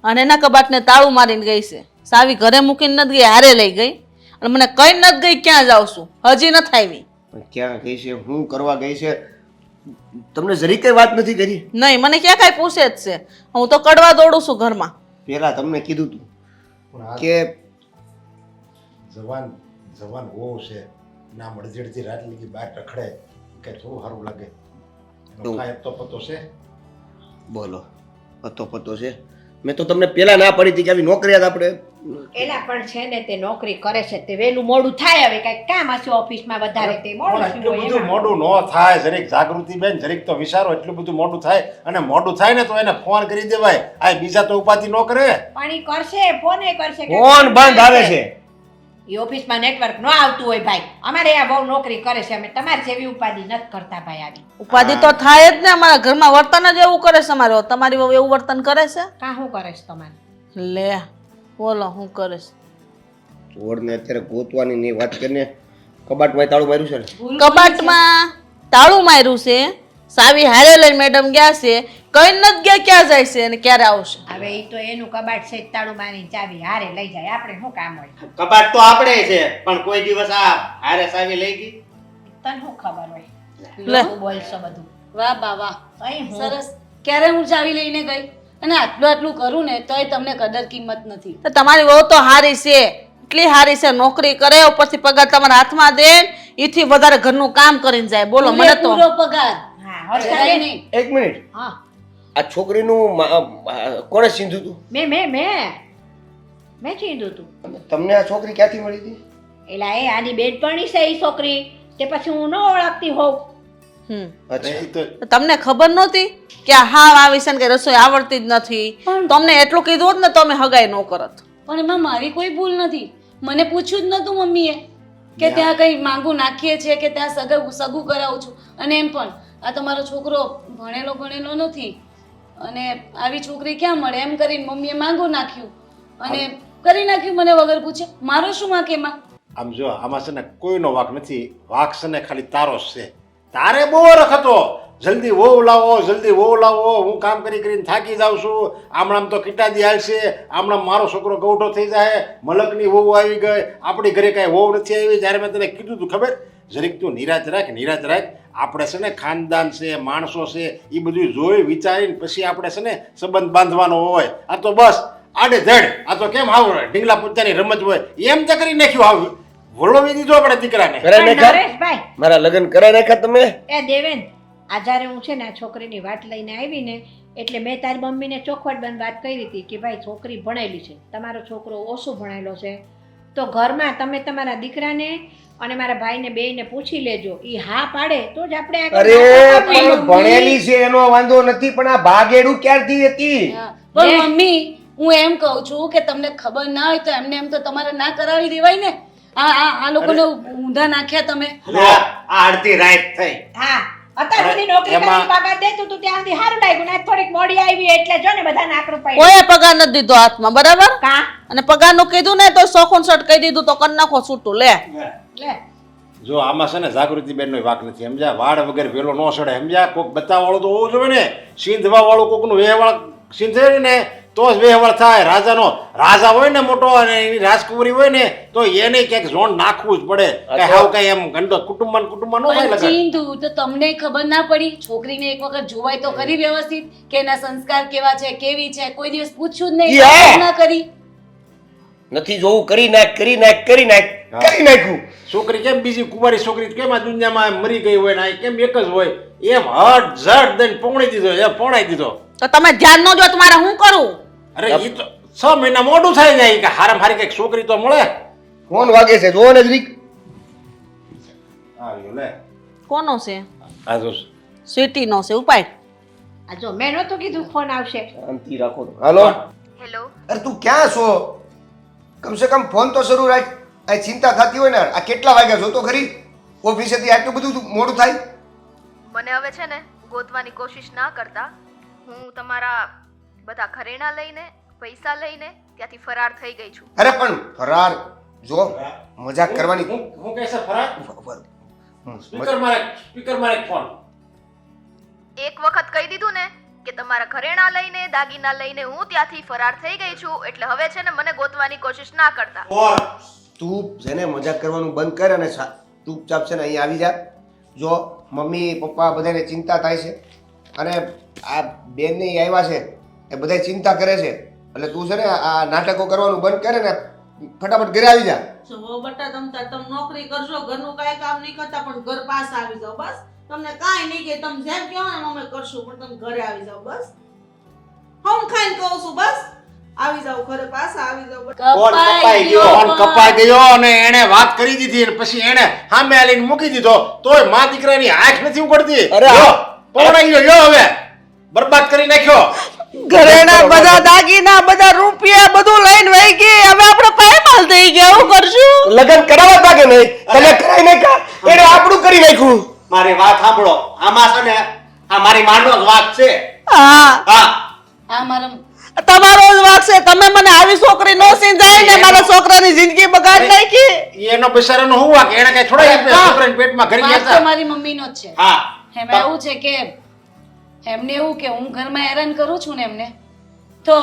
અને એના કબાટને તાળું મારીને ગઈ છે. સાવી ઘરે મૂકીને નથી ગઈ, હારે લઈ ગઈ અને મને કઈ નથી ગઈ ક્યાં જાઉં છું, હજી નથી આવી. પણ ક્યાં ગઈ છે, શું કરવા ગઈ છે, તમને જરી કઈ વાત નથી કરી? નહીં, મને ક્યાં કાંઈ પૂછે જ છે. હું તો કડવા દોડું છું ઘરમાં. પેલા તમને કીધું તું કે જવાન જવાન હોવ છે ના મળજેડથી રાત લીધી બહાર રખડે કે થોડું સારું લાગે. એનો કાંઈ તો પતો છે? બોલો પતો છે. મેં તો તમને પેલા ના પડી હતી કે આવી નોકરિયાત આપણે એલા પણ છે ને તે નોકરી કરે છે તે વેલું મોડું થાય હવે કઈ કામ હશે ઓફિસમાં વધારે તે મોડું પણ એટલું થયું બધું એમાં. મોડું ન થાય. જરીક જાગૃતિ બેન, જરીક તો વિચારો. એટલું બધું મોડું થાય અને મોડું થાય ને તો એને ફોન કરી દેવાય. આ બીજા તો ઉપાધિ ન કરે. પણ ઈ કરશે ફોન એ કરશે ફોન બંધ આવે છે. ઈ ઓફિસમાં નેટવર્ક ન આવતું હોય ભાઈ. અમારે આ બહુ નોકરી કરે છે અમે તમારી જેવી ઉપાધિ નથી કરતા ભાઈ આવી. ઉપાધિ તો થાય જ ને. અમારા ઘરમાં વર્તન જ એવું કરે છે. અમારે તમારી વહુ એવું વર્તન કરે છે? કા શું કરે છે તમારે? લે બોલો હું કરે છે? ચોરને અત્યારે ગોતવાની ની વાત કરીને કબાટમાં તાળું માર્યું છે ને. કબાટમાં તાળું માર્યું છે. સાવી હારે લઈને મેડમ ગયા છે. કઈ નથી ગયા ક્યાં જાય છે અને ક્યારે આવશે? હવે ઈ તો એનું કબાટ છે તાળું મારીને ચાવી હારે લઈ જાય આપણે શું કામ હોય? કબાટ તો આપણે છે પણ કોઈ દિવસ આ હારે સાવી લઈ ગઈ? તને શું ખબર હોય? લે. લોકો બોલશો બધું. વાહ બા વાહ, કઈ હું સરસ. ક્યારે હું ચાવી લઈને ગઈ અને આટલું કરું ને તોય તમને કદર કિંમત નથી. તો તમારી વહુ તો હારી છે, એટલી હારી છે. નોકરી કરે, ઉપરથી પગાર તમારા હાથમાં દે, એથી વધારે ઘરનું કામ કરીને જાય. બોલો મને તો પૂરો પગાર. હા જરાય હર્ષાબેન. નહીં. એક મિનિટ, હા આ છોકરીનું કોણે સીંધું તું? મેં કીધું તું. અને તમને આ છોકરી ક્યાંથી મળી હતી? એલા એ આની બેનપણી છે ઈ છોકરી તે પછી હું ન ઓળખતી હોઉં. અચ્છા, એ તો તમને ખબર નહોતી કે હા આવી છે ને કે રસોઈ આવડતી જ નથી? તમને એટલું કીધું હોત ને તો અમે હગાઈ ન કરત. પણ એમાં મારી કોઈ ભૂલ નથી. મને પૂછ્યું જ નતું મમ્મીએ કે ત્યાં કઈ માંગુ નાખીએ છીએ કે ત્યાં સગું કરાવું છું. અને એમ પણ આ તમારો છોકરો ભણેલો નથી અને આવી છોકરી ક્યાં મળે એમ કરીને મમ્મીએ માંગુ નાખ્યું અને કરી નાખ્યું મને વગર પૂછે. મારો શું વાંક એમાં? આમ જો આમાં છે ને કોઈનો વાંક નથી. વાંક છે ને ખાલી તારો જ છે. તારે બહુ રખ હતો. જલ્દી વહુ લાવો, જલ્દી વહુ લાવો. હું કામ કરીને થાકી જાઉં છું. આમણામ તો કીટાદી હાલશે, આમણામ મારો છોકરો ગૌઠો થઈ જાય, મલકની વહુ આવી ગઈ, આપણી ઘરે કાંઈ વહુ નથી આવી. જ્યારે મેં તને કીધું તું ખબર, જરીક તું નિરાશ રાખ. આપણે છે ને ખાનદાન છે, માણસો છે, એ બધું જોઈ વિચારીને પછી આપણે છે ને સંબંધ બાંધવાનો હોય. આ તો બસ આડે ધડ, આ તો કેમ આવું ઢીંગલા પૂજાની રમત હોય એમ તે કરી નાખ્યું. આવું વળોવી દીધો આપણે દીકરાને. કરાઈ પણ નાખ્યા? નરેશભાઈ, મારા લગ્ન કરાઈ નાખ્યા તમે? એ દેવેન, આ જ્યારે હું છે ને આ છોકરીની વાત લઈને આવી ને એટલે મેં તારી મમ્મીને ચોખવટ બંધ વાત કરી હતી કે ભાઈ છોકરી ભણેલી છે, તમારો છોકરો ઓછો ભણેલો છે, તો ઘરમાં તમે તમારા દીકરાને અને મારા ભાઈને બેયને પૂછી લેજો. ઈ હા પાડે તો જ આપણે આગળ અરે વાત કરવી. પણ ભણેલી છે એનો વાંધો નથી, પણ આ ભાગેડું ક્યારથી હતી? હા, પણ મમ્મી હું એમ કહું છું કે તમને ખબર ના હોય તો એમને એમ તો તમારે ના કરાવી દેવાય ને. આ લોકોને ઊંધા નાખ્યા તમે. આ આરતી રાઈટ થઈ. હા અત્યાર સુધી નોકરી એમાં- કરી પગાર દેતું તું ત્યાં સુધી સારું લાગ્યું ને આજ થોડીક મોડી આવી એટલે જો ને બધા નાકરું પાડ્યું. કોઈ પગાર નથી દીધો હાથમાં, બરાબર? કા અને પગારનું કીધું ને તો સોખું શર્ટ કહી દીધું તો કરી નાખો છૂટું. લે લે જો આમાં છે ને જાગૃતિબેનનો વાંક નથી. સમજ્યા? વાળ વગર વેલો ન સડે. સમજ્યા? કોઈક બતાવવાળું તો હોવું જોઈએ ને. સિંધવા વાળું કોકનું વેહવાળ સિંધે ને તો જ વેહવાળ થાય. રાજા હોય ને મોટો અને એની રાજકુમારી હોય ને તો એને ક્યાંક ઝોન નાખવું જ પડે. કઈ હાવ કઈ એમ ગંડો કુટુંબમાં ન થાય પણ લગન. ચીંધું તો તમને ખબર ના પડી? છોકરીને એક વખત જોવાય તો કરી વ્યવસ્થિત કે એના સંસ્કાર કેવા છે, કેવી છે. કોઈ દિવસ પૂછ્યું જ નહીં, યા! તપાસ ના કરી. નથી જોવું? કરી નાખ્યું. છોકરી કેમ બીજી કુંવારી છોકરી કેમ આ દુનિયામાં મરી ગઈ હોય ને આ કેમ એક જ હોય એમ હટ ઝટ દઈને પોણી દીધો, એ પોણાઈ દીધો. તો તમે ધ્યાન ન જો તમારે શું કરું? અરે એ તો 6 મહિના મોડું થઈ જાય કે હારામ હારી કઈક છોકરી તો મળે. ફોન વાગે છે, જોવો ને જરીક. આવ્યો લે. કોનો છે? આ જો સ્વીટી નો છે. ઉપાય. આ જો મેં નહોતું કીધું ફોન આવશે. શાંતિ રાખો તો. હાલો. હેલો. અરે તું ક્યાં છો? કમસે કમ ફોન તો શરૂ રાખ. આ ચિંતા થતી હોય ને, આ કેટલા વાગ્યા છો તો ખરી? ઓફિસેથી આટલું બધું મોડું થાય? મને હવે છે ને ગોતવાની કોશિશ ના કરતા. હું તમારા બધા ઘરેણા લઈને પૈસા લઈને ત્યાંથી ફરાર થઈ ગઈ છું. અરે પણ ફરાર જો મજાક કરવાની હું કહેશે ફરાક સ્પીકર મારે ફોન એક વખત કહી દીધું ને કે તમારા ઘરેણા લઈને દાગીના લઈને હું ત્યાંથી ફરાર થઈ ગઈ છું, એટલે હવે છે ને મને ગોતવાની કોશિશ ના કરતા. તું જેને મજાક કરવાનું બંધ કર અને ચૂપચાપ છે ને અહીં આવી જા. જો મમ્મી પપ્પા બધાને ચિંતા થાય છે અને આ બેન ને આવ્યા છે એ બધા ચિંતા કરે છે, એટલે તું છે ને આ નાટકો કરવાનું બંધ કરે ને ફટાફટ ઘરે આવી જા. જો બટા તમે નોકરી કરશો, ઘરનું કાંઈ કામ નહીં કરતા પણ ઘર પાસે આવી જાઓ બસ. તમને કાંઈ નહીં કે તમે જેમ કહો ને અમે કરશું, પણ તમે ઘરે આવી જાઓ બસ. હું ખાઈને કહું છું બસ, આવી જાઓ ઘરે પાછા આવી જાઓ. ફોન કપાઈ ગયો અને એને વાત કરી દીધી અને પછી એને સામે આલીને મૂકી દીધો, તોય માં દીકરાની આંખ નથી ઉગડતી. અરે પવણાઈ ગયો, યો હવે બરબાદ કરી નાખ્યો. ઘરેણા બધા દાગીના બધા રૂપિયા બધું લઈને વહી ગઈ. હવે આપણે પાયમાલ થઈ ગયા, હું કરશું? લગન કરાવવા પાકે નહીં, તમે કરાઈ નાખ્યા, એને આપણું કરી નાખ્યું. મારી વાત સાંભળો, આમાં છે ને આ મારી માનો જ વાત છે. હા, હા, આ મારો તમારો જ વાક છે. તમે મને આવી છોકરી નો સિંધાઈ ને મારા છોકરાની જિંદગી બગાડ નાખી. એનો બિચારાનો હું વાક? એને કઈ થોડા છોકરાના પેટમાં ઘરી વાત તો ગયા. મારી મમ્મીનો જ છે. હા, એમાં એવું છે કે એમને એવું કે હું ઘરમાં હેરાન કરું છું ને એમને, તો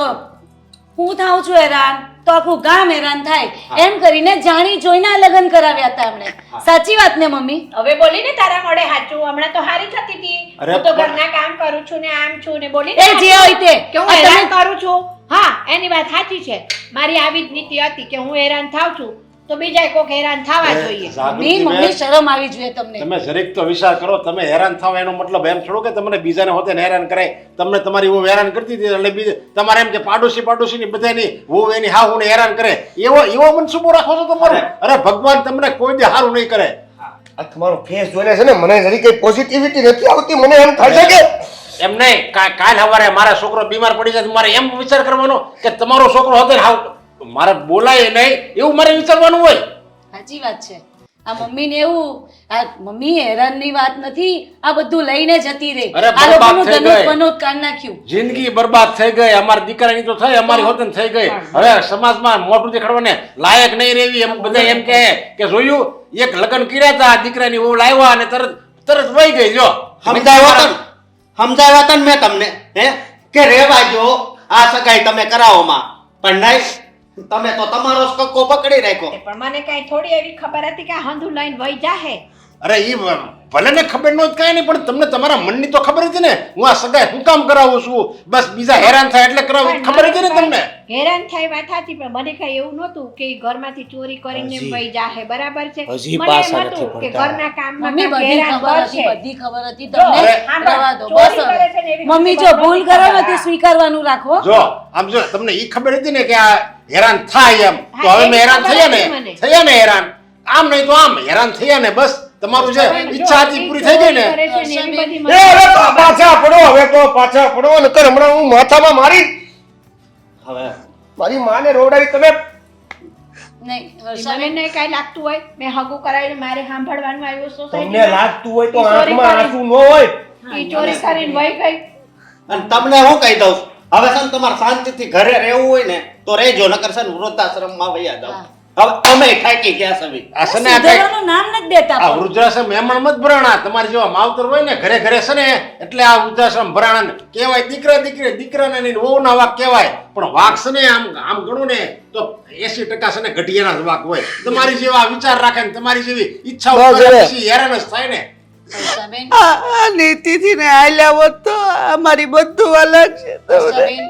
હું થાઉં છું હેરાન તો આખું ગામ હેરાન થાય, એમ કરીને જાણી જોઈને આ લગ્ન કરાવ્યા હતા એમણે. સાચી વાત ને મમ્મી? હવે બોલી ને તારા મોઢે સાચું. હમણાં તો હારી થતી હતી, અરે હું તો પણ- ઘરના કામ કરું છું ને આમ છું ને બોલી એ જે હોય તે. કે હું આ હેરાન તમે- કરું છું. હા, એની વાત સાચી છે. મારી આવી જ નીતિ હતી કે હું હેરાન થાઉં છું તો બીજા કોક હેરાન થવા જોઈએ. મમ્મી શરમ આવી જોઈએ તમને. તમે જરીક તો વિચાર કરો. તમે હેરાન થાવ એનો મતલબ એમ થોડો કે તમને બીજાને હોતે હેરાન કરે. તમને તમારી વહુ હેરાન કરતી હતી એટલે બીજે તમારે એમ કે પાડોશી ની બધાની વહુ એની હાહુને હેરાન કરે, એવો મનસુબો રાખો છો તમારો? અરે ભગવાન તમને કોઈ દી હારું નહીં કરે. આ તમારો ફેસ જોઈને છે ને મને જરી કઈ પોઝિટિવિટી નથી આવતી. મને એમ થાય છે કે એમ નહીં, કાલ સવારે મારા છોકરો બીમાર પડી જાય મારે એમ વિચાર કરવાનો કે તમારો છોકરો હતો ને હાવ મારે બોલાય નહીં એવું મારે વિચારવાનું હોય. સાચી વાત છે. આ મમ્મીને એવું, આ મમ્મી હેરાનની વાત નથી, આ બધું લઈને જતી રહી. અરે આ બરબાદ લોકોનું થઈ ધનુષ ગઈ. બનોત કાઢ નાખ્યું. જિંદગી બરબાદ થઈ ગઈ. અમારી દીકરાની તો થઈ, અમારી હોતન થઈ ગઈ. હવે સમાજમાં મોઢું દેખાડવાને લાયક નહીં રહેવી. એમ બધા એમ કહે કે જોયું એક લગ્ન કર્યા હતા, દીકરાની વહુ લાવ્યા અને તરત વહી ગઈ. જો સમજાવ્યા હતા ને મેં તમને હે કે રેવા જો આ સગાઈ તમે કરાવોમાં, પણ નહીં, તમે તો તમારો જ કક્કો પકડી રાખ્યો. પણ મને કઈ થોડી એવી ખબર હતી કે આ હંધું લઈને વહી જાહે. અરે ઈ ભલે ને ખબર નહોતી કાંઈ નહીં, પણ તમને તમારા મનની તો ખબર હતી ને હું આ સગાઈ હું કામ કરાવું છું. બસ બીજા હેરાન થાય એટલે કરાવું, ખબર હતી ને તમને? હેરાન થાય વાત હતી, પણ મને કઈ એવું નહોતું કે ઈ ઘરમાંથી ચોરી કરીને એમ વહી જાહે. બરાબર છે? હજી મને પાછા એમ હતું નથી કે પડતા. ઘરના કામમાં મમ્મી કાંઈક બધી હેરાન ખબર હતી, કરશે. બધી ખબર હતી જો, તમને. સાંભળ, રહેવા દો, ચોરી બસ હવે. કરે છે ને એવી મમ્મી ખબર જો ભૂલ નહોતી કરો ખબર. નથી સ્વીકારવાનું રાખો. જો આમ જો તમને ઈ ખબર હતી ને કે આ હેરાન થાય એમ, તો હા, હવે મેં એની હેરાન ખબર થયા હતી મને. ને હેરાન આમ નહીં તો આમ હેરાન થયા ને બસ તમારું જે ઈચ્છા હતી પૂરી થઈ ગઈ ને. કરે છે ને એવી બધી એ મને હવે તો પાછા પડો, હવે તો પાછા પડો. નકર હમણાં હું માથામાં મારી હવે મારી માને રોવડાવી તમે. નહીં મને હર્ષાબેન, નહીં કાંઈ લાગતું હોય મેં હગું કરાવીને મારે સાંભળવાનું આવ્યું તમને સોસાયટીમાં. લાગતું હોય તો ઈ ચોરી આંખમાં કરી. આંસુ ન હોય. ઈ ચોરી કરીને વહી ગઈ. અને તમને હું કહી દઉં છું, હવે છે ને તમારે શાંતિથી ઘરે રહેવું હોય ને તો રહેજો, નકર છે ને વૃદ્ધાશ્રમમાં વયા જાઓ. હવે અમે થાકી ગયા છે ભાઈ. આ છે ને આ કાંઈક- સુધારવાનું નામ નથી દેતા આ પણ. વૃદ્ધાશ્રમ મહેમાન મત ભરાણા. તમારી જેવા માવતર હોય ને ઘરે ઘરે છે ને એટલે આ વૃદ્ધાશ્રમ ભરાણા કહેવાય. દીકરાને નહીં વહુના વાક કહેવાય, પણ વાક છે ને આમ ગણું ને તો 80% છે ને ઘટિયાના જ વાક હોય. તમારી જેવા વિચાર રાખે ને તમારી જેવી ઈચ્છાઓ બસ કરે હવે. પછી હેરાન જ થાય ને. હર્ષાબેન, આ નીતિથી ને હાલ્યા હોત તો અમારી બધું અલગ છે. હર્ષાબેન,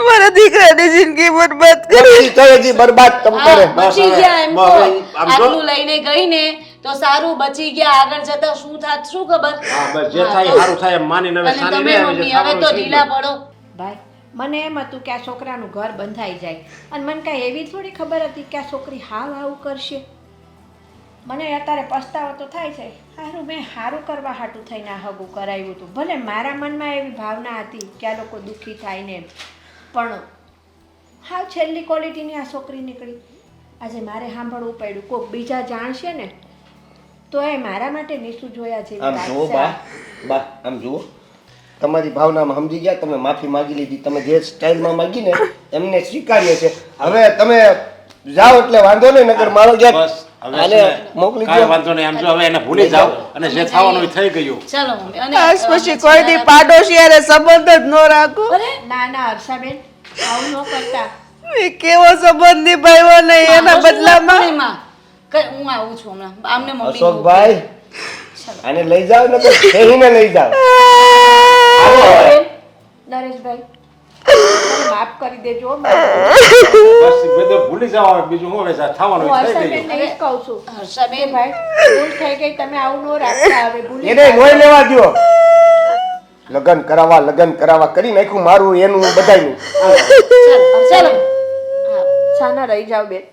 મારા દીકરાની જિંદગી બરબાદ કરી. બધી થઈ હજી બરબાદ તમ કરે. હા, બચી હવે. ગયા એમ બસ કહો. હવે આમ જો. આટલું લઈને ગઈ ને તો સારું, બચી ગયા. આગળ જતા શું થાત શું ખબર. હા બસ જે થાય સારું થાય એમ માનીને હવે અને શાંતિ તમે રહે. હવે જે મમ્મી હવે થવાનું તો થઈ ઢીલા ગયું. પડો. ભાઈ મને એમ હતું કે આ છોકરાનું ઘર બંધાઈ જાય, અને મને કાંઈ એવી થોડી ખબર હતી કે આ છોકરી હાવ આવું કરશે. મને અત્યારે પસ્તાવો તો થાય છે. સારું મેં સારું કરવા હાટું થઈને આ હગું કરાવ્યું હતું. ભલે મારા મનમાં એવી ભાવના હતી કે આ લોકો દુઃખી થાય ને એમ, પણ હાવ છેલ્લી ક્વોલિટીની આ છોકરી નીકળી. આજે મારે સાંભળવું પડ્યું. કોઈક બીજા જાણશે ને તો એ મારા માટે નીસું જોયા જેવી આમ વાત જુઓ છે. બા આમ જુઓ, તમારી ભાવનામાં સમજી ગયા, તમે માફી માંગી લીધી, તમે જે સ્ટાઇલમાં માંગી ને એમને સ્વીકારીએ છે. હવે તમે જાઓ એટલે વાંધો નહીં નગર મારો બસ હવે આને છે ને, મોકલી કાંઈ દો. વાંધો નહીં. આમ જો હવે એને ભૂલી જાઓ અને જે થવાનું એ થઈ ગયું. ચાલો મમ્મી અને આજ પછી કોઈ દી પાડોશી હારે સંબંધ જ ન રાખો. ના ના હર્ષાબેન આવું ન કરતા મેં કેવો સંબંધ નિભાવ્યો નહીં એના બદલામાં. માં હું આવું છું હમણાં આમને મમ્મી અશોકભાઈ આને લઈ જાઓ નગર ખેહીને લઈ જાઓ. નરેશભાઈ મને માફ કરી દેજો બસ બધું ભૂલી જાઓ હવે. બીજું શું હવે જે થવાનું હું એ થઈ ગયું. હર્ષાબેનને એ જ કહું છું હર્ષાબેન ભાઈ ભૂલ થઈ ગઈ તમે આવું ન રાખતા હવે ભૂલી એને નોય લેવા દ્યો. લગન કરાવવા કરી નાખ્યું મારું એનું બધાયનું. ચાલો છાના રહી જાવ બેન